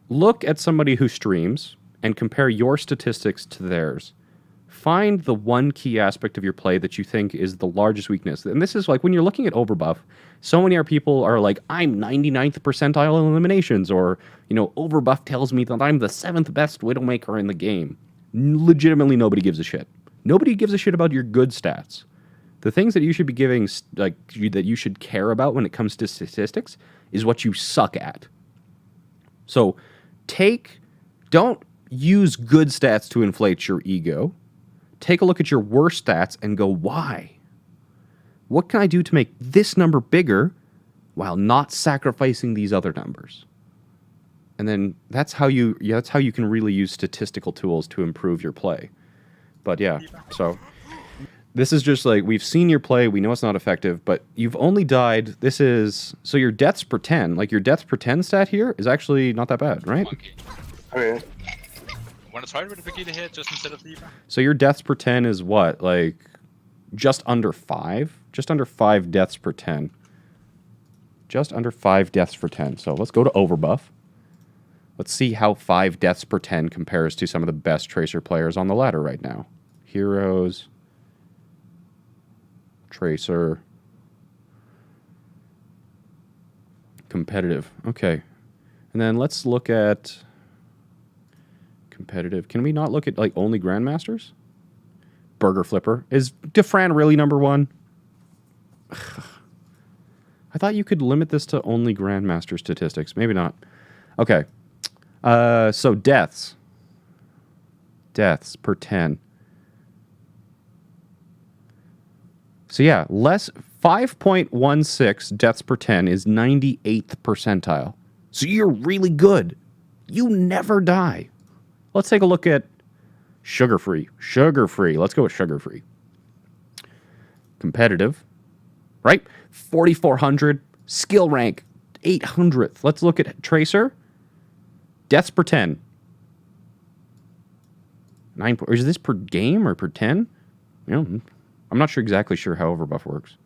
look at somebody who streams and compare your statistics to theirs. Find the one key aspect of your play that you think is the largest weakness. And this is like when you're looking at overbuff, so many people are like, I'm 99th percentile in eliminations, or, you know, overbuff tells me that I'm the 7th best Widowmaker in the game. Legitimately, nobody gives a shit. Nobody gives a shit about your good stats. The things that you should be giving, like, that you should care about when it comes to statistics is what you suck at. So don't use good stats to inflate your ego. Take a look at your worst stats and go, why? What can I do to make this number bigger while not sacrificing these other numbers? And then that's how you can really use statistical tools to improve your play. But yeah, so this is just like, we've seen your play, we know it's not effective, but you've only died, so your deaths per 10, like your deaths per 10 stat here is actually not that bad, right? Okay. Want to try with the Vegeta here just instead of Lever? So your deaths per 10 is what? Like, just under 5? Just under 5 deaths per 10. Just under 5 deaths per 10. So let's go to overbuff. Let's see how 5 deaths per 10 compares to some of the best Tracer players on the ladder right now. Heroes. Tracer. Competitive. Okay. And then let's look at competitive. Can we not look at, like, only Grandmasters? Burger Flipper. Is Defran really number 1? I thought you could limit this to only Grandmaster statistics. Maybe not. Okay. So deaths. Deaths per 10. So yeah, 5.16 deaths per 10 is 98th percentile. So you're really good. You never die. Let's take a look at sugar-free. Sugar-free. Let's go with sugar-free. Competitive. Right? 4,400. Skill rank. 800th. Let's look at Tracer. Deaths per 10. Or is this per game or per 10? You know, I'm not exactly sure how overbuff works.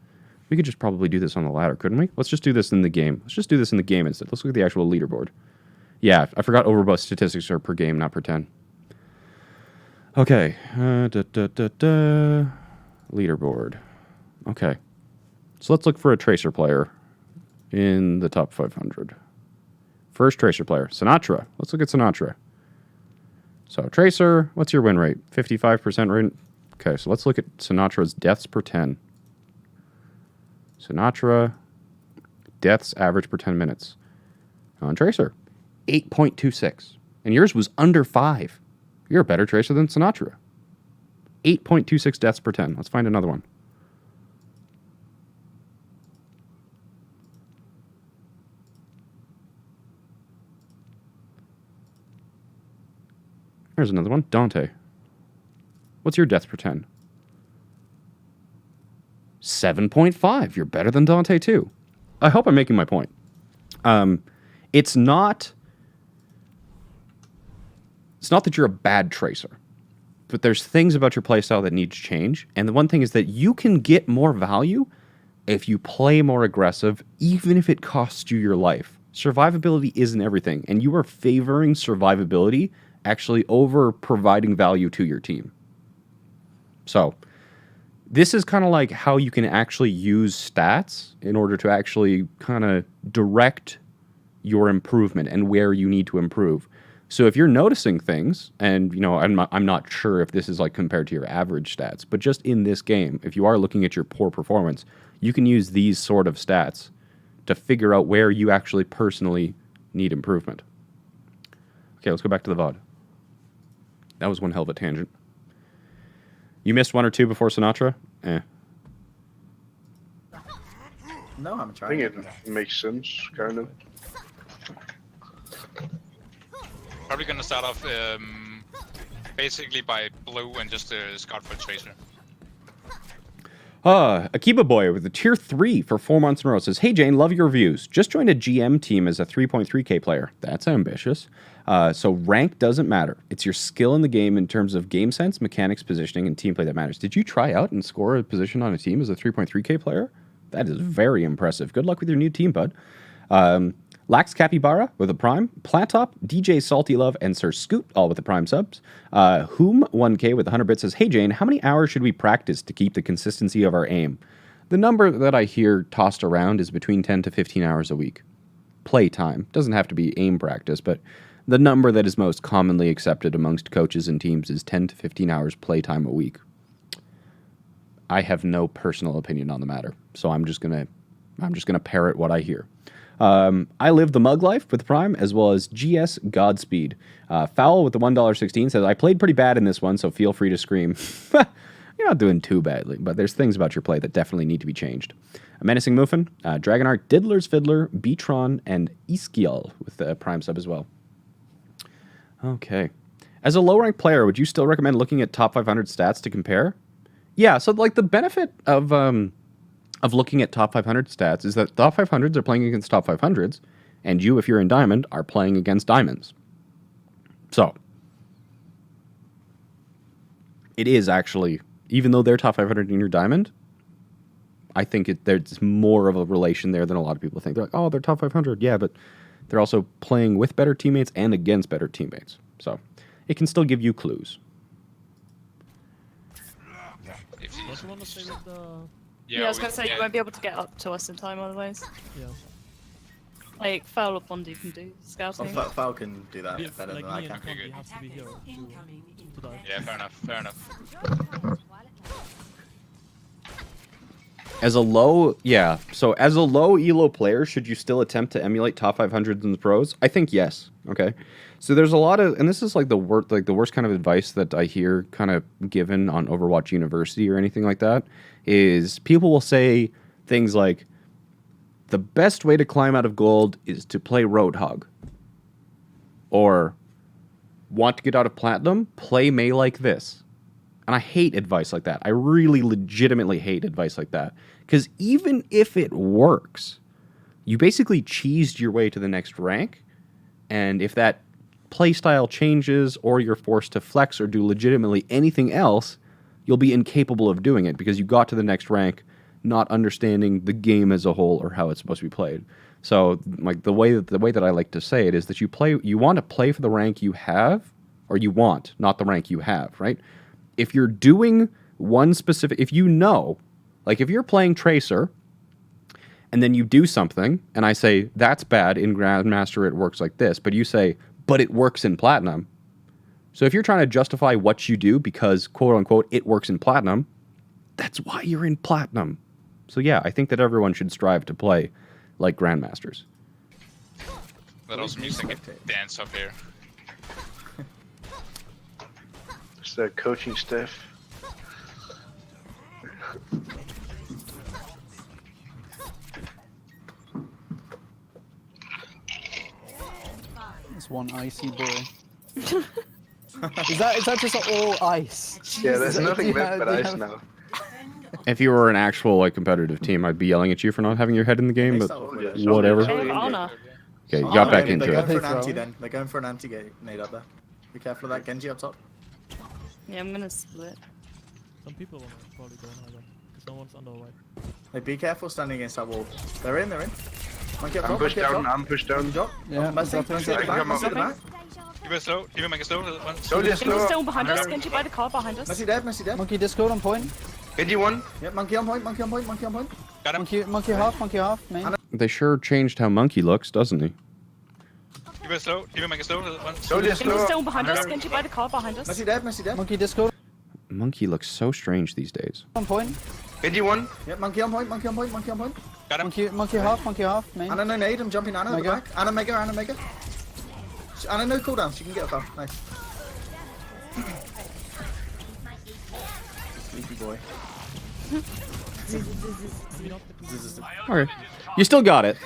We could just probably do this on the ladder, couldn't we? Let's just do this in the game. Let's just do this in the game instead. Let's look at the actual leaderboard. Yeah, I forgot overbuff statistics are per game, not per 10. Okay. Leaderboard. Okay. So let's look for a Tracer player in the top 500. First Tracer player, Sinatra. Let's look at Sinatra. So Tracer, what's your win rate? 55% rate. Okay, so let's look at Sinatra's deaths per 10. Sinatra, deaths average per 10 minutes. On Tracer, 8.26. And yours was under 5. You're a better Tracer than Sinatra. 8.26 deaths per 10. Let's find another one. Here's another one. Dante. What's your deaths per 10? 7.5. You're better than Dante, too. I hope I'm making my point. It's not that you're a bad Tracer, but there's things about your playstyle that need to change. And the one thing is that you can get more value if you play more aggressive, even if it costs you your life. Survivability isn't everything, and you are favoring survivability actually over providing value to your team. So this is kind of like how you can actually use stats in order to actually kind of direct your improvement and where you need to improve. So if you're noticing things, and you know, I'm not sure if this is like compared to your average stats, but just in this game, if you are looking at your poor performance, you can use these sort of stats to figure out where you actually personally need improvement. Okay, let's go back to the VOD. That was one hell of a tangent. You missed one or two before Sinatra? Eh. No, I'm I trying. think it makes sense, kind of. Probably gonna start off basically by blue and just scout for Tracer. Akiba Boy with a tier 3 for 4 months in a row says, "Hey Jayne, love your reviews. Just joined a GM team as a 3.3k player." That's ambitious. So rank doesn't matter. It's your skill in the game in terms of game sense, mechanics, positioning, and team play that matters. Did you try out and score a position on a team as a 3.3k player? That is very impressive. Good luck with your new team, bud. Lax Capybara with a Prime, Plantop, DJ Salty Love, and Sir Scoot, all with the Prime subs. Whom 1K with 100 bits says, "Hey Jayne, how many hours should we practice to keep the consistency of our aim?" The number that I hear tossed around is between 10 to 15 hours a week. Play time. Doesn't have to be aim practice, but the number that is most commonly accepted amongst coaches and teams is 10 to 15 hours play time a week. I have no personal opinion on the matter, so I'm just gonna parrot what I hear. I live the mug life with Prime, as well as GS Godspeed. Foul with the $1.16 says, "I played pretty bad in this one, so feel free to scream." You're not doing too badly, but there's things about your play that definitely need to be changed. A Menacing Muffin, Dragonark, Diddler's Fiddler, Beatron, and Iskiel with the Prime sub as well. Okay. As a low-ranked player, would you still recommend looking at top 500 stats to compare? Yeah, so like the benefit of looking at top 500 stats is that top 500s are playing against top 500s, and you, if you're in Diamond, are playing against Diamonds. So, it is actually, even though they're top 500 and you're Diamond, I think there's more of a relation there than a lot of people think. They're like, oh, they're top 500. Yeah, but they're also playing with better teammates and against better teammates. So, it can still give you clues. What do you want to say with the... Yeah, I was gonna say you won't be able to get up to us in time otherwise. Yeah. Like, Foul or Bondi can do scouting. Oh, Foul can do that Yeah, better like than I me and can. Bondi have to be here to die. Yeah, fair enough, fair enough. As a low, yeah. So as a low elo player, should you still attempt to emulate top 500s in the pros? I think yes. Okay. So there's a lot of, and this is like the worst kind of advice that I hear kind of given on Overwatch University or anything like that, is people will say things like, the best way to climb out of gold is to play Roadhog. Or, want to get out of platinum? Play Mei like this. And I hate advice like that. I really legitimately hate advice like that. Because even if it works, you basically cheesed your way to the next rank. And if that playstyle changes or you're forced to flex or do legitimately anything else, you'll be incapable of doing it because you got to the next rank not understanding the game as a whole or how it's supposed to be played. So, like the way that I like to say it is that you want to play for the rank you have, or you want, not the rank you have, right? If you're doing one specific, if you know, like if you're playing Tracer, and then you do something, and I say, that's bad, in Grandmaster it works like this, but you say, but it works in Platinum. So if you're trying to justify what you do because, quote-unquote, it works in Platinum, that's why you're in Platinum. So yeah, I think that everyone should strive to play like Grandmasters. Let us music dance up here. It's the coaching staff. It's one icy boy. is that just all ice? Yeah, there's Do nothing you left have- but do you ice have- now. If you were an actual like competitive team, I'd be yelling at you for not having your head in the game, but whatever. They have honor. Okay, you got back They're into going it. for an Throw anti it. then. They're going for an anti-nade up there. Be careful of that Genji up top. Yeah, I'm gonna split. Some people wanna probably go on either. Because no one's under white. Hey, be careful standing against that wall. They're in. Monkey up I'm top, pushed monkey up down, top. I'm pushed down. Drop. Yeah, Messi, dropping. Messi at the back, Come Messi at the on. back. Keep it slow. Keep it make it slow. Slowly, Genji's slow. still behind us. Genji by the car behind us. Messi dead. Monkey Discord on point. Genji one. Yep, monkey on point. Got him. Monkey half, main. They sure changed how Monkey looks, doesn't he? Keep it slow. Keep it make it slow. Slowly, Genji's slow. still behind us. Genji by the car behind us. Messi dead. Monkey Discord Monkey looks so strange these days. on point. Genji one. Yep, monkey on point. Got him. Monkey half, main. Anna no nade, I'm jumping Anna at the Mega. back. Anna mega. Anna no cooldown, she can get up there. Nice. Sleepy boy. Okay. You still got it.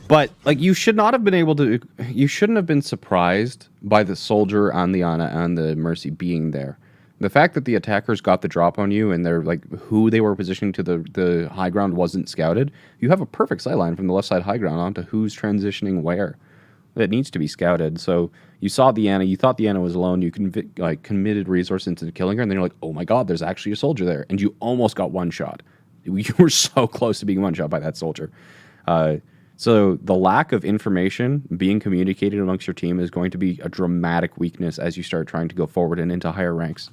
But like you should not have been able to you shouldn't have been surprised by the soldier on the Ana and the Mercy being there. The fact that the attackers got the drop on you and they're like who they were positioning to the high ground wasn't scouted. You have a perfect sight line from the left side high ground onto who's transitioning where. That needs to be scouted. So you saw the Ana, you thought the Ana was alone, you committed resources into killing her, and then you're like, oh my god, there's actually a soldier there. And you almost got one shot. You were so close to being one shot by that soldier. So the lack of information being communicated amongst your team is going to be a dramatic weakness as you start trying to go forward and into higher ranks.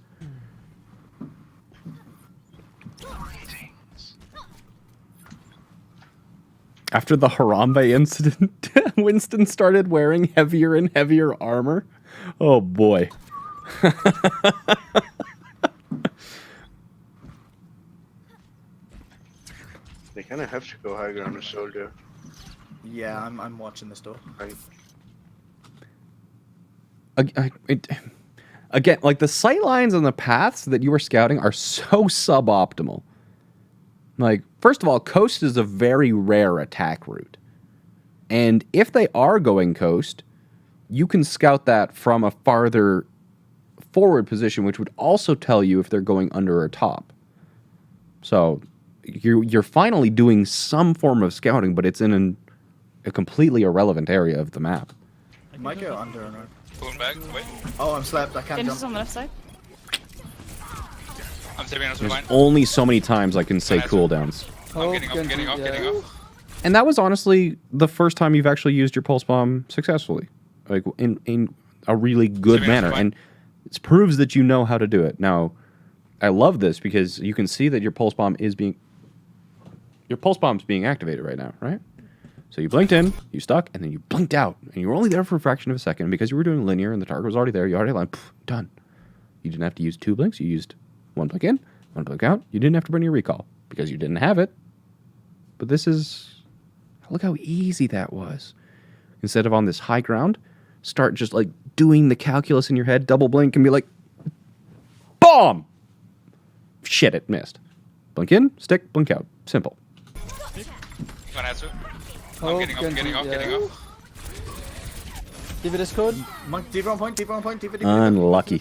After the Harambe incident, Winston started wearing heavier and heavier armor. Oh boy. They kind of have to go high ground with soldier. Yeah, I'm watching this door. Again, like the sight lines and the paths that you were scouting are so suboptimal. Like, first of all, coast is a very rare attack route. And if they are going coast, you can scout that from a farther forward position, which would also tell you if they're going under or top. So you're finally doing some form of scouting, but it's in a completely irrelevant area of the map. Might go under and around. Pulling back. Wait. Oh, I'm slapped. I can't Genji's jump. on the left side. I'm saving us There's fine. only so many times I can say cooldowns. I'm getting off. And that was honestly the first time you've actually used your pulse bomb successfully, like in a really good manner, and it proves that you know how to do it. Now, I love this because you can see that your pulse bomb's being activated right now, right? So you blinked in, you stuck, and then you blinked out, and you were only there for a fraction of a second because you were doing linear and the target was already there. You already like done. You didn't have to use two blinks. You used one blink in, one blink out. You didn't have to burn your recall because you didn't have it. But this is... Look how easy that was. Instead of on this high ground, start just like doing the calculus in your head, double blink, and be like, BOMB! Shit, it missed. Blink in, stick, blink out. Simple. Gonna answer. Oh, I'm getting off. Give it a Discord. Monk, D.Va on point, D.Va on point, D.Va. Unlucky.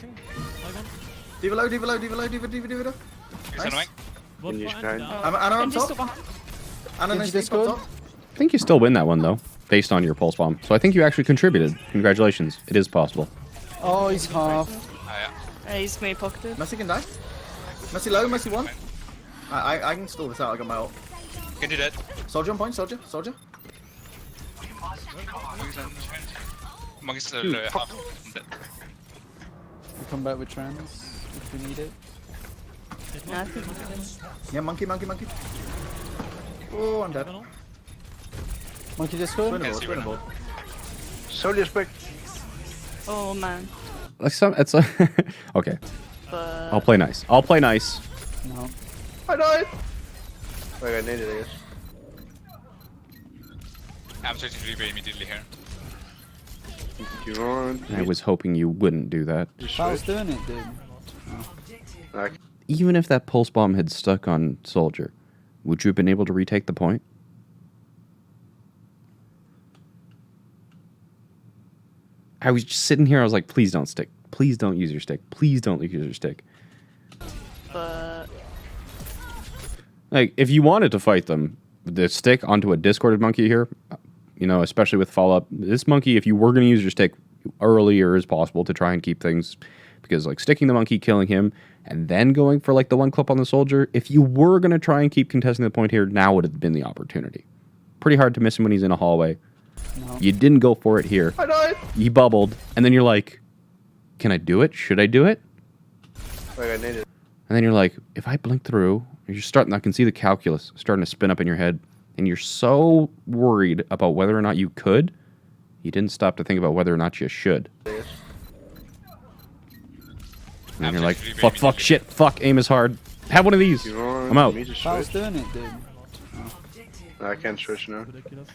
D.Va low, D.Va low, D.Va low, D.Va low. He's annoying. What Can you for try? anti down? Anna on Genji's top. still behind. Anna Genji nice Discord. top. I think you still win that one, though, based on your pulse bomb. So I think you actually contributed. Congratulations. It is possible. Oh, he's half. Yeah. He's me pocketed. Messi can die. Messi low, Messi one. I can stall this out, I got my ult. Can do that. Soldier on point, soldier. Monkey's still half. Dead. We'll come back with trans if we need it. No, I think we can. Yeah, monkey. Oh, I'm dead. Monkey Discord. Winnable. Soldier's back. Oh man. Like some, it's okay. But I'll play nice. No. I died. Wait, I needed it, I guess. I'm switching to Reaper immediately here. You want? I was hoping you wouldn't do that. Just I was wait. doing it, dude. Like, Even if that pulse bomb had stuck on Soldier, would you have been able to retake the point? I was just sitting here, I was like, please don't stick. Please don't use your stick. Please don't use your stick. but Like, if you wanted to fight them, the stick onto a discorded monkey here, you know, especially with follow-up, this monkey, if you were going to use your stick earlier as possible to try and keep things, because, like, sticking the monkey, killing him, and then going for, like, the one clip on the soldier, if you were going to try and keep contesting the point here, now would have been the opportunity. Pretty hard to miss him when he's in a hallway. No. You didn't go for it here. I died. You bubbled, and then you're like, can I do it? Should I do it? Wait, I needed it. And then you're like, if I blink through, you're starting, I can see the calculus starting to spin up in your head, and you're so worried about whether or not you could, you didn't stop to think about whether or not you should. Yes. And then you're I'm like, switching to fuck, Reaper fuck, shit, fuck, aim is hard. Have one of these. You want I'm out. me to I was switch? doing it, dude. I can't switch now. Ridiculous.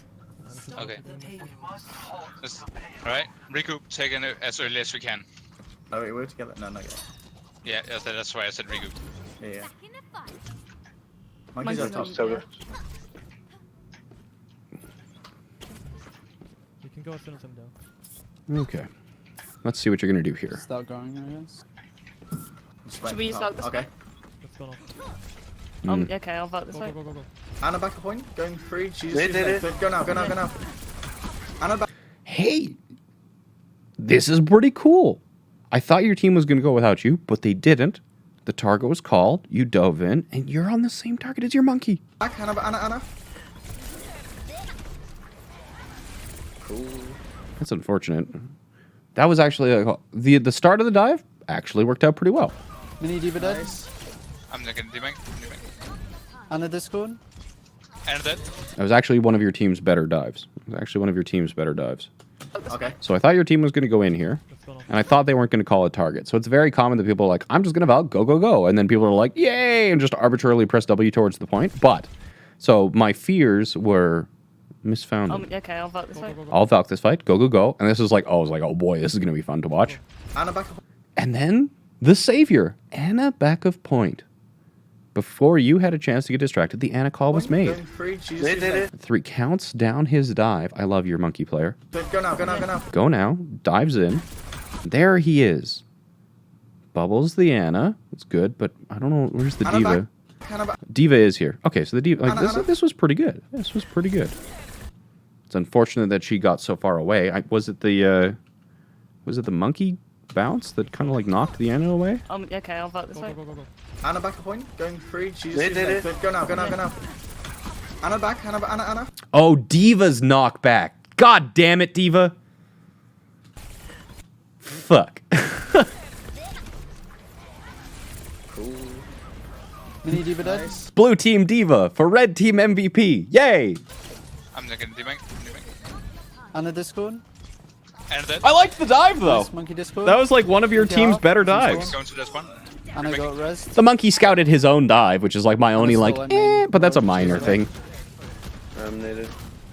Okay. Alright, recoup, take it as early as we can. Oh, wait, we're together. No, not yet. Yeah, that's why I said recoup. Yeah. Monkey's Monkey's on top. on- Still left. You can go as soon as I'm down. Okay. Let's see what you're going to do here. Start going, I guess. Should we start this Okay. way? Let's go now. Okay, I'll vote this Go, way. go, go, go, go. Anna back a point. Going free. She's They did it. good. Go now. Anna back. Hey, this is pretty cool. I thought your team was going to go without you, but they didn't. The target was called, you dove in, and you're on the same target as your monkey. Anna. Cool. That's unfortunate. That was actually the start of the dive actually worked out pretty well. Mini D.Va dead. Nice. I'm not gonna demang. Anna Discord. And that. It was actually one of your team's better dives. Okay. So I thought your team was going to go in here, Let's go now. and I thought they weren't going to call a target. So it's very common that people are like, I'm just going to vote, go, go, go. And then people are like, yay, and just arbitrarily press W towards the point. But, so my fears were misfounded. Okay, I'll vote this way. I'll Valk this fight, go, go, go. And this is like, I was like, oh boy, this is going to be fun to watch. Anna back a point. And then the savior, Anna back of point. Before you had a chance to get distracted, the Anna call was made. Going free. She's They did it. 3 counts down his dive. I love your monkey player. Good. Go now. Go now, dives in. There he is. Bubbles the Anna. It's good, but I don't know, where's the Anna diva? back. Anna back. Diva is here. Okay, so the diva, like Anna. this was pretty good. This was pretty good. It's unfortunate that she got so far away. Was it the monkey bounce that kind of like knocked the Anna away? Okay, I'll vote this Go, way. go, go, go, go. Anna back a point. Going free. She's They did it. Good. Go now. Anna back. Anna. Oh, Diva's knockback. God damn it, Diva. Fuck. Cool. Mini D.Va dead. Nice. Blue team Diva for red team MVP. Yay. I'm not gonna demang. Anna Discord. And that. I liked the dive though. Nice Monkey Discord. That was like one of your Yeah. team's better dives. Going to this one. Anna got res. The monkey scouted his own dive, which is like my only still like, let me- but that's a minor thing. eliminated.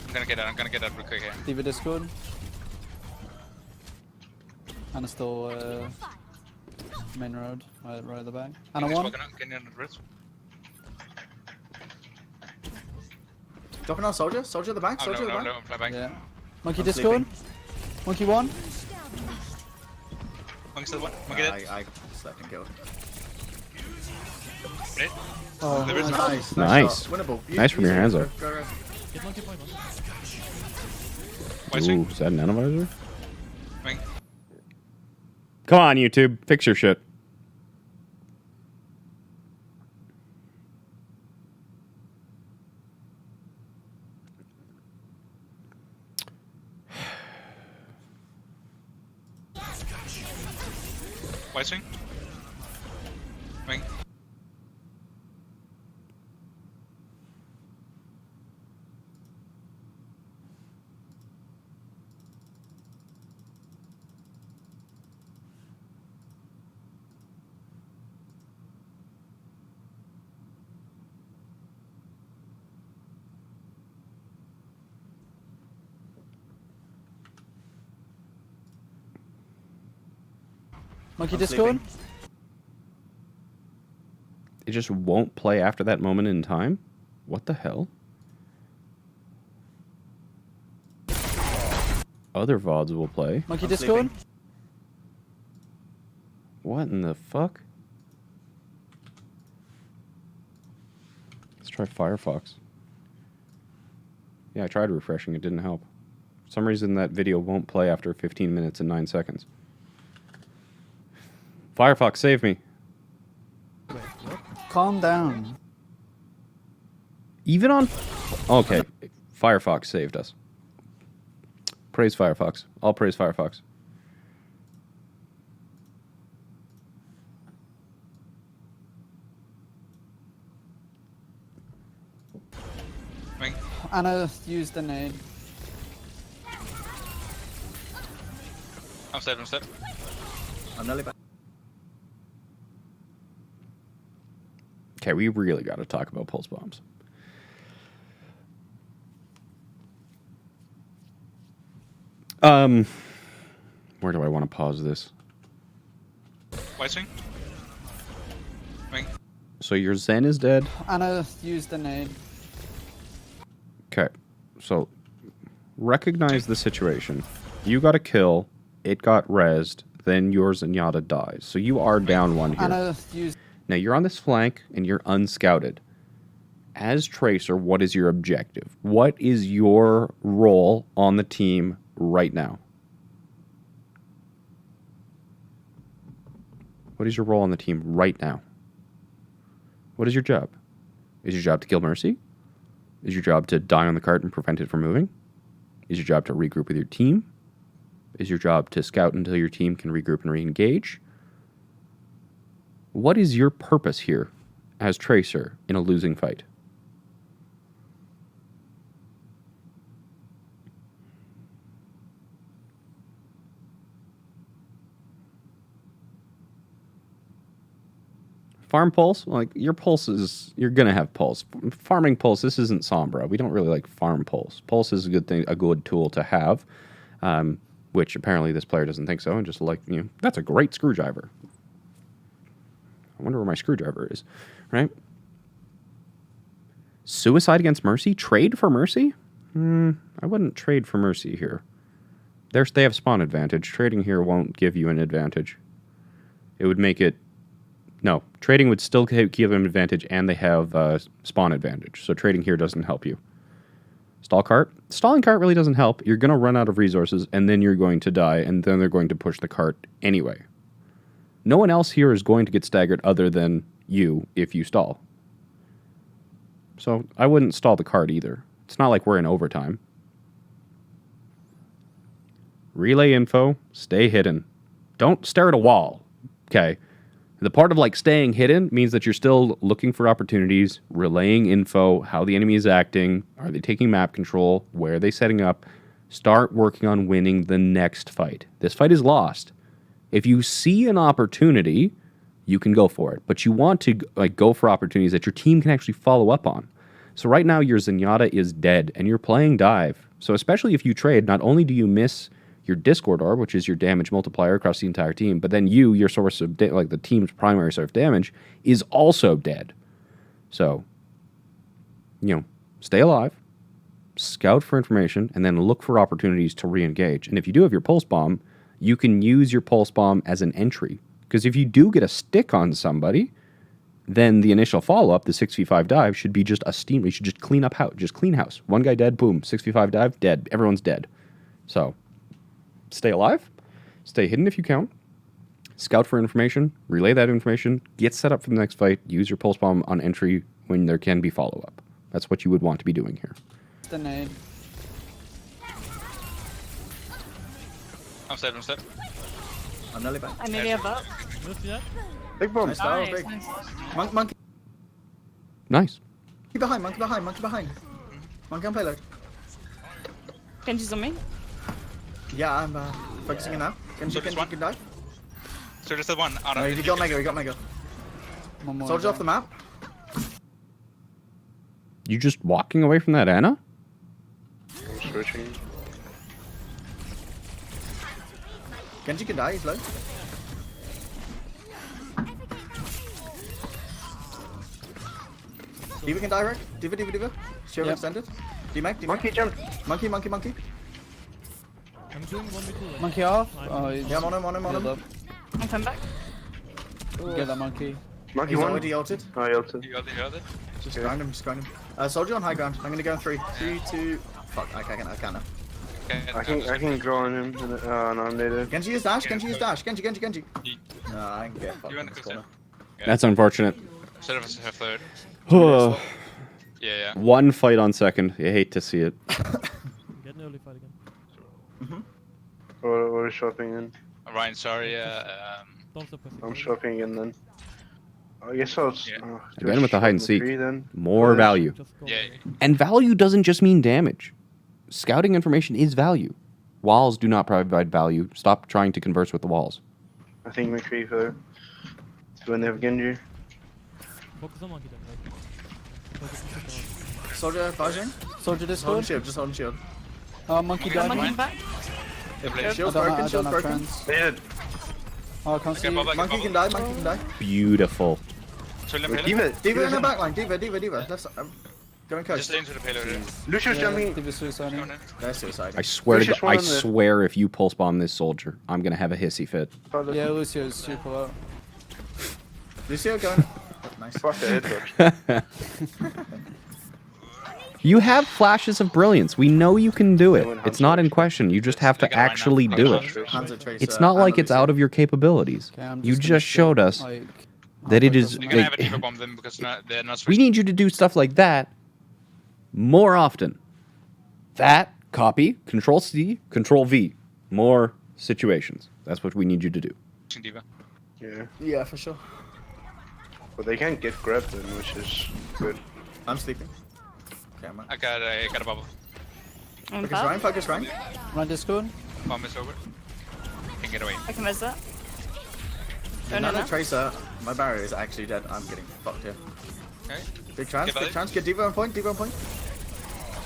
I'm gonna get that real quick here. Diva Discord. And it's still main road, right at the back. And a He's one. walking out, getting on the bridge. Dropping on soldier. Soldier at the back. Oh, Soldier no, at the no, back. no, fly back. Yeah. Monkey I'm Discord. sleeping. Monkey one. Monkey still one. Monkey dead. I slept and killed. Dead. Oh, There is Nice. Nice. Shot. Winnable. Nice from your hands, though. Go. Get monkey point, man. White Ooh, swing. is that an analyzer? Wing. Come on, YouTube. Fix your shit. White swing. Wing. Monkey I'm Discord. sleeping. It just won't play after that moment in time? What the hell? Other VODs will play. Monkey I'm Discord. sleeping. What in the fuck? Let's try Firefox. Yeah, I tried refreshing. It didn't help. For some reason, that video won't play after 15 minutes and 9 seconds. Firefox, save me. Wait, what? Calm down. Even on... Okay, Firefox saved us. Praise Firefox. I'll praise Firefox. Wing. Anna used the nade. I'm set. I'm nearly back. Okay, we really got to talk about pulse bombs. Where do I want to pause this? White swing. Wing. So your Zen is dead. Anna used the nade. Okay, so recognize the situation. You got a kill, it got rezzed, then your Zenyatta dies. So you are down one here. Anna used. Now you're on this flank and you're unscouted. As Tracer, what is your objective? What is your role on the team right now? What is your role on the team right now? What is your job? Is your job to kill Mercy? Is your job to die on the cart and prevent it from moving? Is your job to regroup with your team? Is your job to scout until your team can regroup and re-engage? What is your purpose here as Tracer in a losing fight? Farm pulse? Like, your pulse is... You're going to have pulse. Farming pulse, this isn't Sombra. We don't really like farm pulse. Pulse is a good thing, a good tool to have, which apparently this player doesn't think so, and just like, you know, that's a great screwdriver. I wonder where my screwdriver is, right? Suicide against Mercy? Trade for Mercy? I wouldn't trade for Mercy here. They have spawn advantage. Trading here won't give you an advantage. It would make it... No, trading would still give them advantage, and they have spawn advantage. So trading here doesn't help you. Stall cart? Stalling cart really doesn't help. You're going to run out of resources, and then you're going to die, and then they're going to push the cart anyway. No one else here is going to get staggered other than you if you stall. So I wouldn't stall the cart either. It's not like we're in overtime. Relay info, stay hidden. Don't stare at a wall, okay? The part of like staying hidden means that you're still looking for opportunities, relaying info, how the enemy is acting, are they taking map control, where are they setting up. Start working on winning the next fight. This fight is lost. If you see an opportunity, you can go for it, but you want to like go for opportunities that your team can actually follow up on. So right now your Zenyatta is dead, and you're playing dive. So especially if you trade, not only do you miss your Discord Orb, which is your damage multiplier across the entire team, but then your source of like the team's primary source of damage, is also dead. So, stay alive, scout for information, and then look for opportunities to re-engage. And if you do have your Pulse Bomb, you can use your Pulse Bomb as an entry. Because if you do get a stick on somebody, then the initial follow-up, the 6v5 dive, should be just a steam. You should just clean up house. Just clean house. One guy dead, boom. 6v5 dive, dead. Everyone's dead. So, stay alive. Stay hidden if you count. Scout for information. Relay that information. Get set up for the next fight. Use your Pulse Bomb on entry when there can be follow-up. That's what you would want to be doing here. The nade. I'm set. I'm nearly back. I nearly have up. Just yet? Big bomb. Nice, Darrow, Nice, big. nice. Monkey Nice. behind. Monkey on payload. Genji's on me. Yeah, I'm focusing it now. Genji So this one? can die. So there's the one. Oh, No, he got Mega. One more. Soldier off the map. You just walking away from that Ana? I'm switching. Genji can die, he's low. Diva can die, Rick. Diva. Shield Yep. extended. D-Mac. Monkey jump. Monkey. I'm doing 1v2. Monkey off. I'm- Oh, he's Yeah, I'm on him. healed up. I'm coming back. Get that monkey. Monkey He's one. already ulted. Oh, he ulted. You got it. Just grind him. Soldier on high ground. I'm gonna go in 3. 3, 2... Fuck, I can't now. I can grow on him. No, I'm native. Genji is dash. Genji. No, I can get fucked You in want this to corner. That's unfortunate. Instead of a third. Yeah. One fight on second. You hate to see it. Get an early fight again. What are shopping in? Ryan, sorry. Don't stop pressing. I'm shopping in then. I guess I'll Yeah. do Again a with the hide and shot seek. McCree then. More value. Just go. Yeah. And value doesn't just mean damage. Scouting information is value. Walls do not provide value. Stop trying to converse with the walls. I think McCree for when they have Genji. Focus on monkey then, right? Focus on second. Soldier, Bajing. Soldier Just hold Discord. shield. Monkey Okay, died. Monkey back. Shield's I broken. don't have broken. friends. They did. Oh, I can't see. Okay, Bob, Monkey can die. Beautiful. So let Wait, me Diva in the backline. Diva. Left side. Going coast. just into the payload. Lucius jumping. Diva suiciding. Coming in. They're suiciding. I swear to Lucius God, one I on the- swear if you pulse bomb this soldier, I'm gonna have a hissy fit. Yeah, Lucio's super low. Lucio going. Nice. Fuck the headbutt. You have flashes of brilliance. We know you can do it. Doing It's not in Hanzo. question. You just have I to got it right now. actually I do got it. it. Hands of Tracer. It's not like and it's out of your capabilities. Okay, I'm You gonna just sit, showed us like, that it is. You're gonna have a like- diva bomb them because they're not we switched. need you to do stuff like that more often. That, copy, Control C, Control V. More situations. That's what we need you to do. Diva. Yeah, Yeah, for sure. but they can't get grabbed then, which is good. I'm sleeping. Okay, I'm I got a bubble. I'm Focus back. Ryan, focus Ryan. Run Discord. Bomb is over. Can get away. I can res that. Don't know Another now. Tracer. My barrier is actually dead. I'm getting fucked here. Okay. Big chance, Give it. Get Diva on point.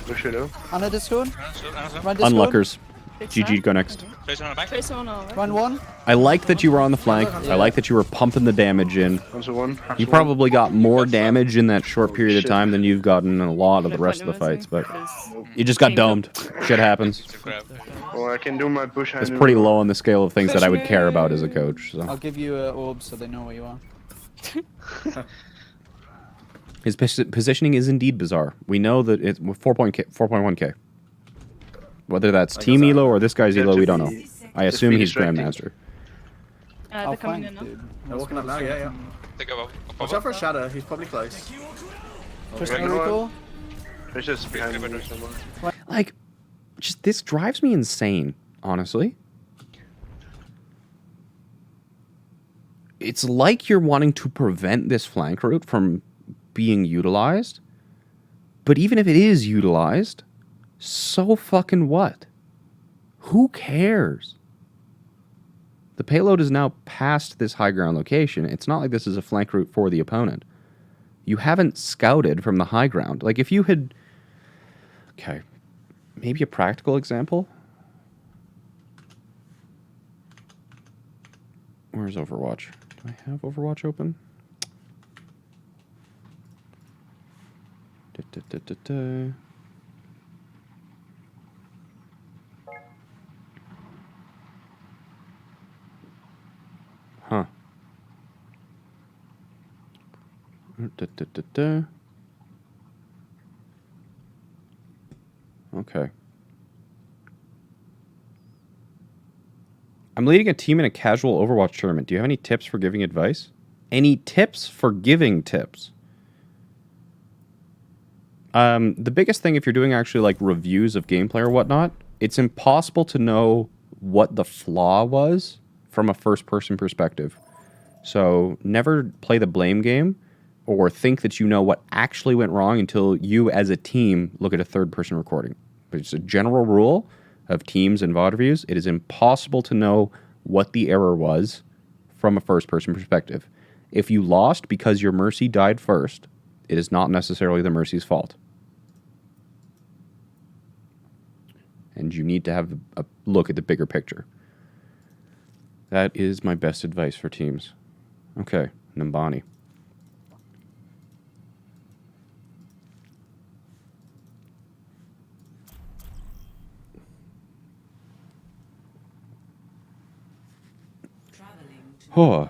Lucio though. Anna Discord. Answer. Run Discord. Unluckers. Big GG, sign. go next. Tracer on the back. Tracer on over. Run one. I like that you were on the flank. I like that you were pumping the damage in. Hanzo one. You probably got more damage in that short period of shit. time than you've gotten in a lot of the No rest of point the in fights, but because you just got Team domed. Shit happens. To grab. Well, I can do my push. It's pretty low on the scale of things that I would care about as a coach. I'll So. give you an orb so they know where you are. His positioning is indeed bizarre. We know that it's 4.1k. Whether that's I Team guess Elo or this guy's Yeah, Elo, we just don't know. be- I just assume be he's distracting. Grandmaster. they're I'll coming find, in now. dude. They're walking up now, yeah. Take a Watch out for a shadow. He's probably close. Crystal Okay. recall. It's just behind me somewhere. Like, just this drives me insane, honestly. It's like you're wanting to prevent this flank route from being utilized. But even if it is utilized, so fucking what? Who cares? The payload is now past this high ground location. It's not like this is a flank route for the opponent. You haven't scouted from the high ground. Like, if you had... Okay, maybe a practical example? Where's Overwatch? Do I have Overwatch open? Huh. Okay. I'm leading a team in a casual Overwatch tournament. Do you have any tips for giving advice? Any tips for giving tips? The biggest thing, if you're doing actually like reviews of gameplay or whatnot, it's impossible to know what the flaw was from a first-person perspective. So never play the blame game or think that you know what actually went wrong until you as a team look at a third-person recording. But it's a general rule of teams and VOD reviews. It is impossible to know what the error was from a first-person perspective. If you lost because your Mercy died first, it is not necessarily the Mercy's fault. And you need to have a look at the bigger picture. That is my best advice for teams. Okay, Nimbani. Oh.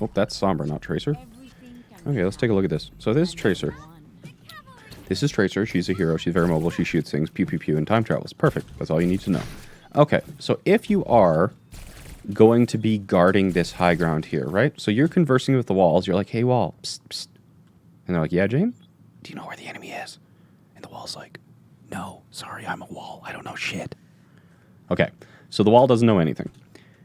Oh, that's Sombra, not Tracer. Okay, let's take a look at this. So this is Tracer. This is Tracer. She's a hero. She's very mobile. She shoots things, pew, pew, pew, and time travels. Perfect. That's all you need to know. Okay, so if you are going to be guarding this high ground here, right? So you're conversing with the walls. You're like, hey, wall, psst, psst. And they're like, yeah, Jayne? Do you know where the enemy is? And the wall's like, no, sorry, I'm a wall. I don't know shit. Okay, so the wall doesn't know anything.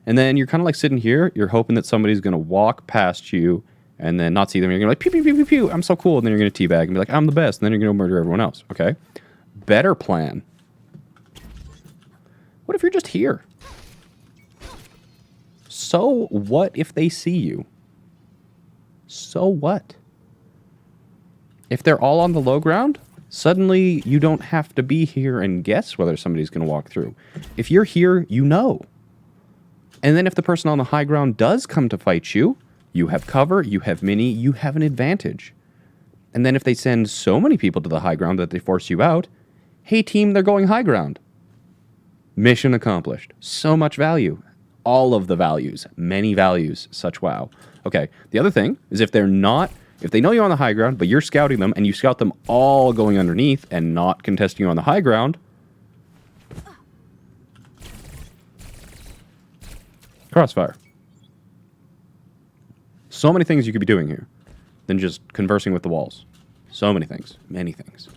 And then you're kind of like sitting here. You're hoping that somebody's going to walk past you and then not see them. You're going to be like, pew, pew, pew, pew, pew. I'm so cool. And then you're going to teabag and be like, I'm the best. And then you're going to murder everyone else. Okay? Better plan. What if you're just here? So what if they see you? So what? If they're all on the low ground, suddenly you don't have to be here and guess whether somebody's going to walk through. If you're here, you know. And then if the person on the high ground does come to fight you, you have cover, you have mini, you have an advantage. And then if they send so many people to the high ground that they force you out, hey team, they're going high ground. Mission accomplished. So much value. All of the values. Many values. Such wow. Okay, the other thing is if they know you're on the high ground, but you're scouting them, and you scout them all going underneath and not contesting you on the high ground, crossfire. So many things you could be doing here than just conversing with the walls. So many things. Many things.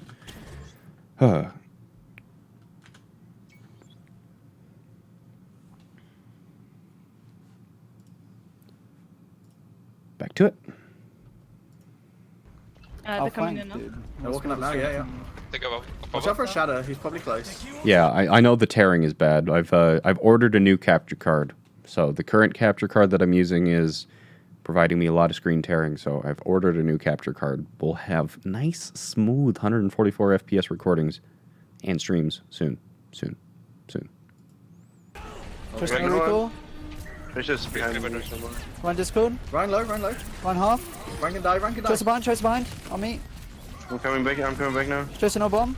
Back to it. They're coming in now. They're walking up now, yeah. They go Watch out for a shadow, he's probably close. Yeah, I know the tearing is bad. I've ordered a new capture card. So the current capture card that I'm using is providing me a lot of screen tearing. So I've ordered a new capture card. We'll have nice, smooth 144 FPS recordings and streams soon. Tristan, Okay. recall. There's just behind me somewhere. One Discord. Run low. One half. Rank and die. Tracer behind. On me. I'm coming back now. Tracer no bomb.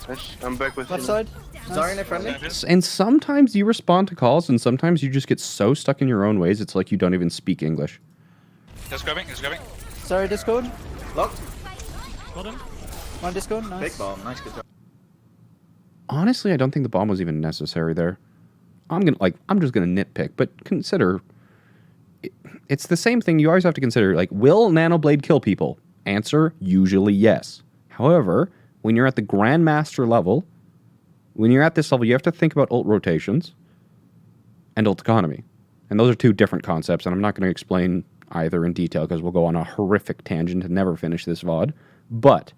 Nice. I'm back with Left you. side. Zarya, no friendly. And sometimes you respond to calls, and sometimes you just get so stuck in your own ways, it's like you don't even speak English. He's grabbing. Sorry, Discord. Locked. Got him. One Discord. Nice. Big bomb. Nice, good job. Honestly, I don't think the bomb was even necessary there. I'm just gonna nitpick, but consider it's the same thing you always have to consider. Like, will Nanoblade kill people? Answer, usually yes. However, when you're at the Grandmaster level, when you're at this level, you have to think about ult rotations and ult economy. And those are two different concepts, and I'm not going to explain either in detail because we'll go on a horrific tangent and never finish this VOD. But,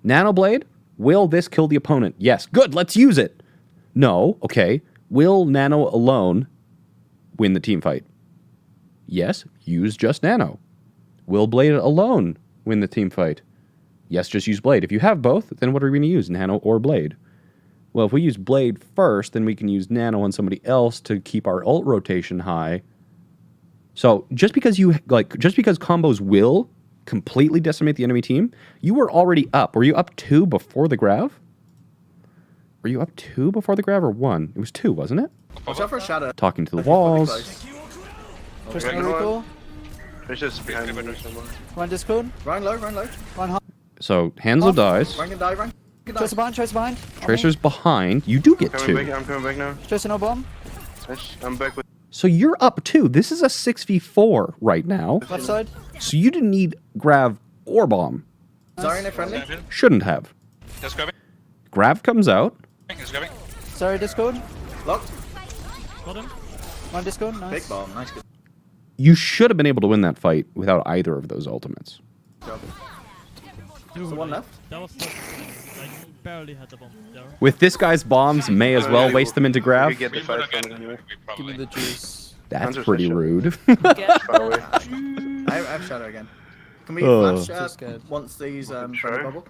Nanoblade, will this kill the opponent? Yes. Good, let's use it. No, okay. Will Nano alone win the team fight? Yes, use just Nano. Will Blade alone win the team fight? Yes, just use Blade. If you have both, then what are we going to use, Nano or Blade? Well, if we use Blade first, then we can use Nano on somebody else to keep our ult rotation high. So just because combos will completely decimate the enemy team, you were already up. Were you up 2 before the grav? Were you up 2 before the grav or 1? It was 2, wasn't it? Watch out for a shadow. Talking to the walls. Just Okay. no recall. There's just behind me somewhere. One Discord. Run low, run low. One hot. So Hanzo dies. Run can die, run can die. Tracer behind. Tracer behind. On me. Tracer's behind. You do get 2. I'm coming back now. Tracer no bomb. Nice. I'm back with. So you're up 2. This is a 6v4 right now. Left side. So you didn't need grav or bomb. Sorry, no friendly. Shouldn't have. Just grabbing. Grav comes out. Just grabbing. Sorry, Discord. Locked. Got him. One Discord. Nice. Big bomb, nice good You should have been able to win that fight without either of those ultimates. job. Dude, the one like, left? That was so like barely had the bomb there. With this guy's bombs, may as well waste them into We grav. get the We fight would've from get it anyway. we Give probably. me the juice. That's Hanzo's pretty not rude. Get Far away. I have shadow again. Can we Oh. flash So scared. once these Sure. friendly bubble?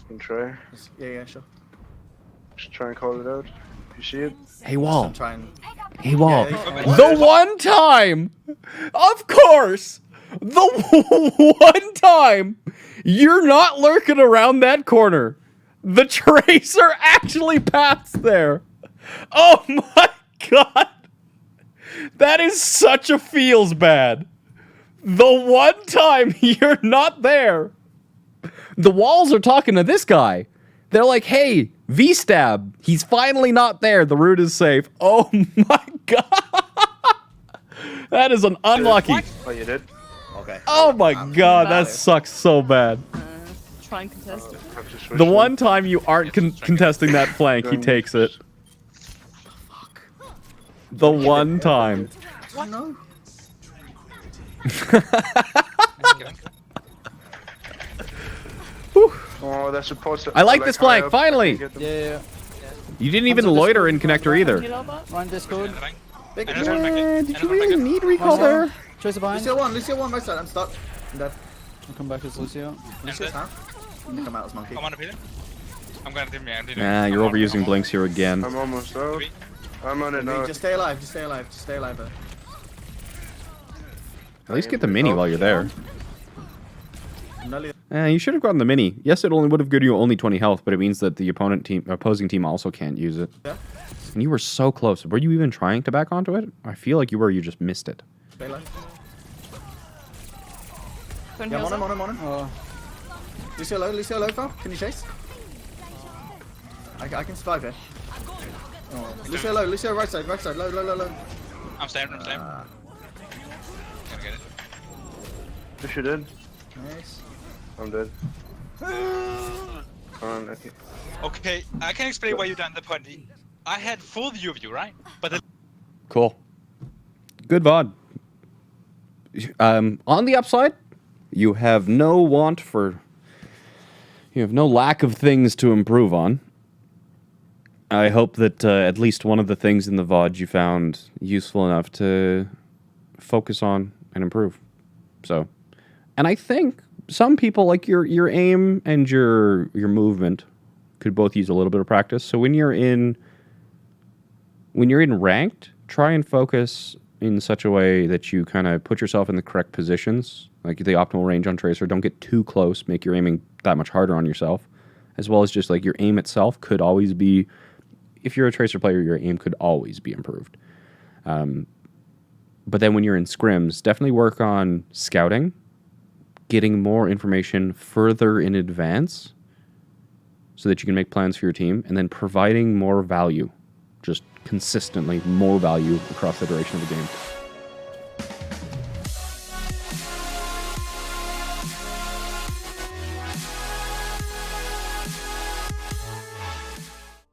Can try. Yeah, sure. Just try and call it out. You see it? Hey, Wall. I'm trying. Hey, Wall. Yeah, The one time, of course, the one time you're not lurking around that corner. The Tracer actually passed there. Oh my god. That is such a feels bad. The one time you're not there. The walls are talking to this guy. They're like, hey, V-stab. He's finally not there. The route is safe. Oh my god. That is an unlucky. Oh, you did? Okay. Oh my god, that sucks so bad. try and contest it. Have to switch The them. one time you aren't contesting that flank, he takes it. The one time. What? No. Oh, that's supposed to. I like this high flank, up. finally. Get them. Yeah. You didn't even Hanzo loiter in Discord. connector either. Heal over. One Discord. Big And this one back in. Did And you this one back really in. need recall Hanzo. there? Tracer behind. Lucio one, right side. I'm dead. I'll come back as Lucio. Lucio's dead. half. Come out as monkey. I'm on a pillar. I'm gonna do me. I'm doing Nah, you're overusing blinks here again. I'm almost out. I'm on it now. Just stay alive. Though. At least get the mini while you're there. Nully. You should have gotten the mini. Yes, it only would have given you only 20 health, but it means that the opposing team also can't use it. Yeah. And you were so close. Were you even trying to back onto it? I feel like you were. You just missed it. Stay alive. Go and Yeah, heal I'm over. on him. Oh, Lucio low, fam. Can you chase? I can survive here. Oh. Lucio right side, low. I'm staying. Gonna get it. If you did, Nice. I'm dead. Okay. Okay, I can explain why you done the point. I had full view of you, right? But the Cool. Good VOD. On the upside, you have no lack of things to improve on. I hope that at least one of the things in the VOD you found useful enough to focus on and improve. So, and I think some people, like your aim and your movement, could both use a little bit of practice. So when you're in ranked, try and focus in such a way that you kind of put yourself in the correct positions, like the optimal range on Tracer. Don't get too close, make your aiming that much harder on yourself, as well as just like your aim itself could always be, if you're a Tracer player, your aim could always be improved. But then when you're in scrims, definitely work on scouting, getting more information further in advance so that you can make plans for your team, and then providing more value, just consistently more value across the duration of the game.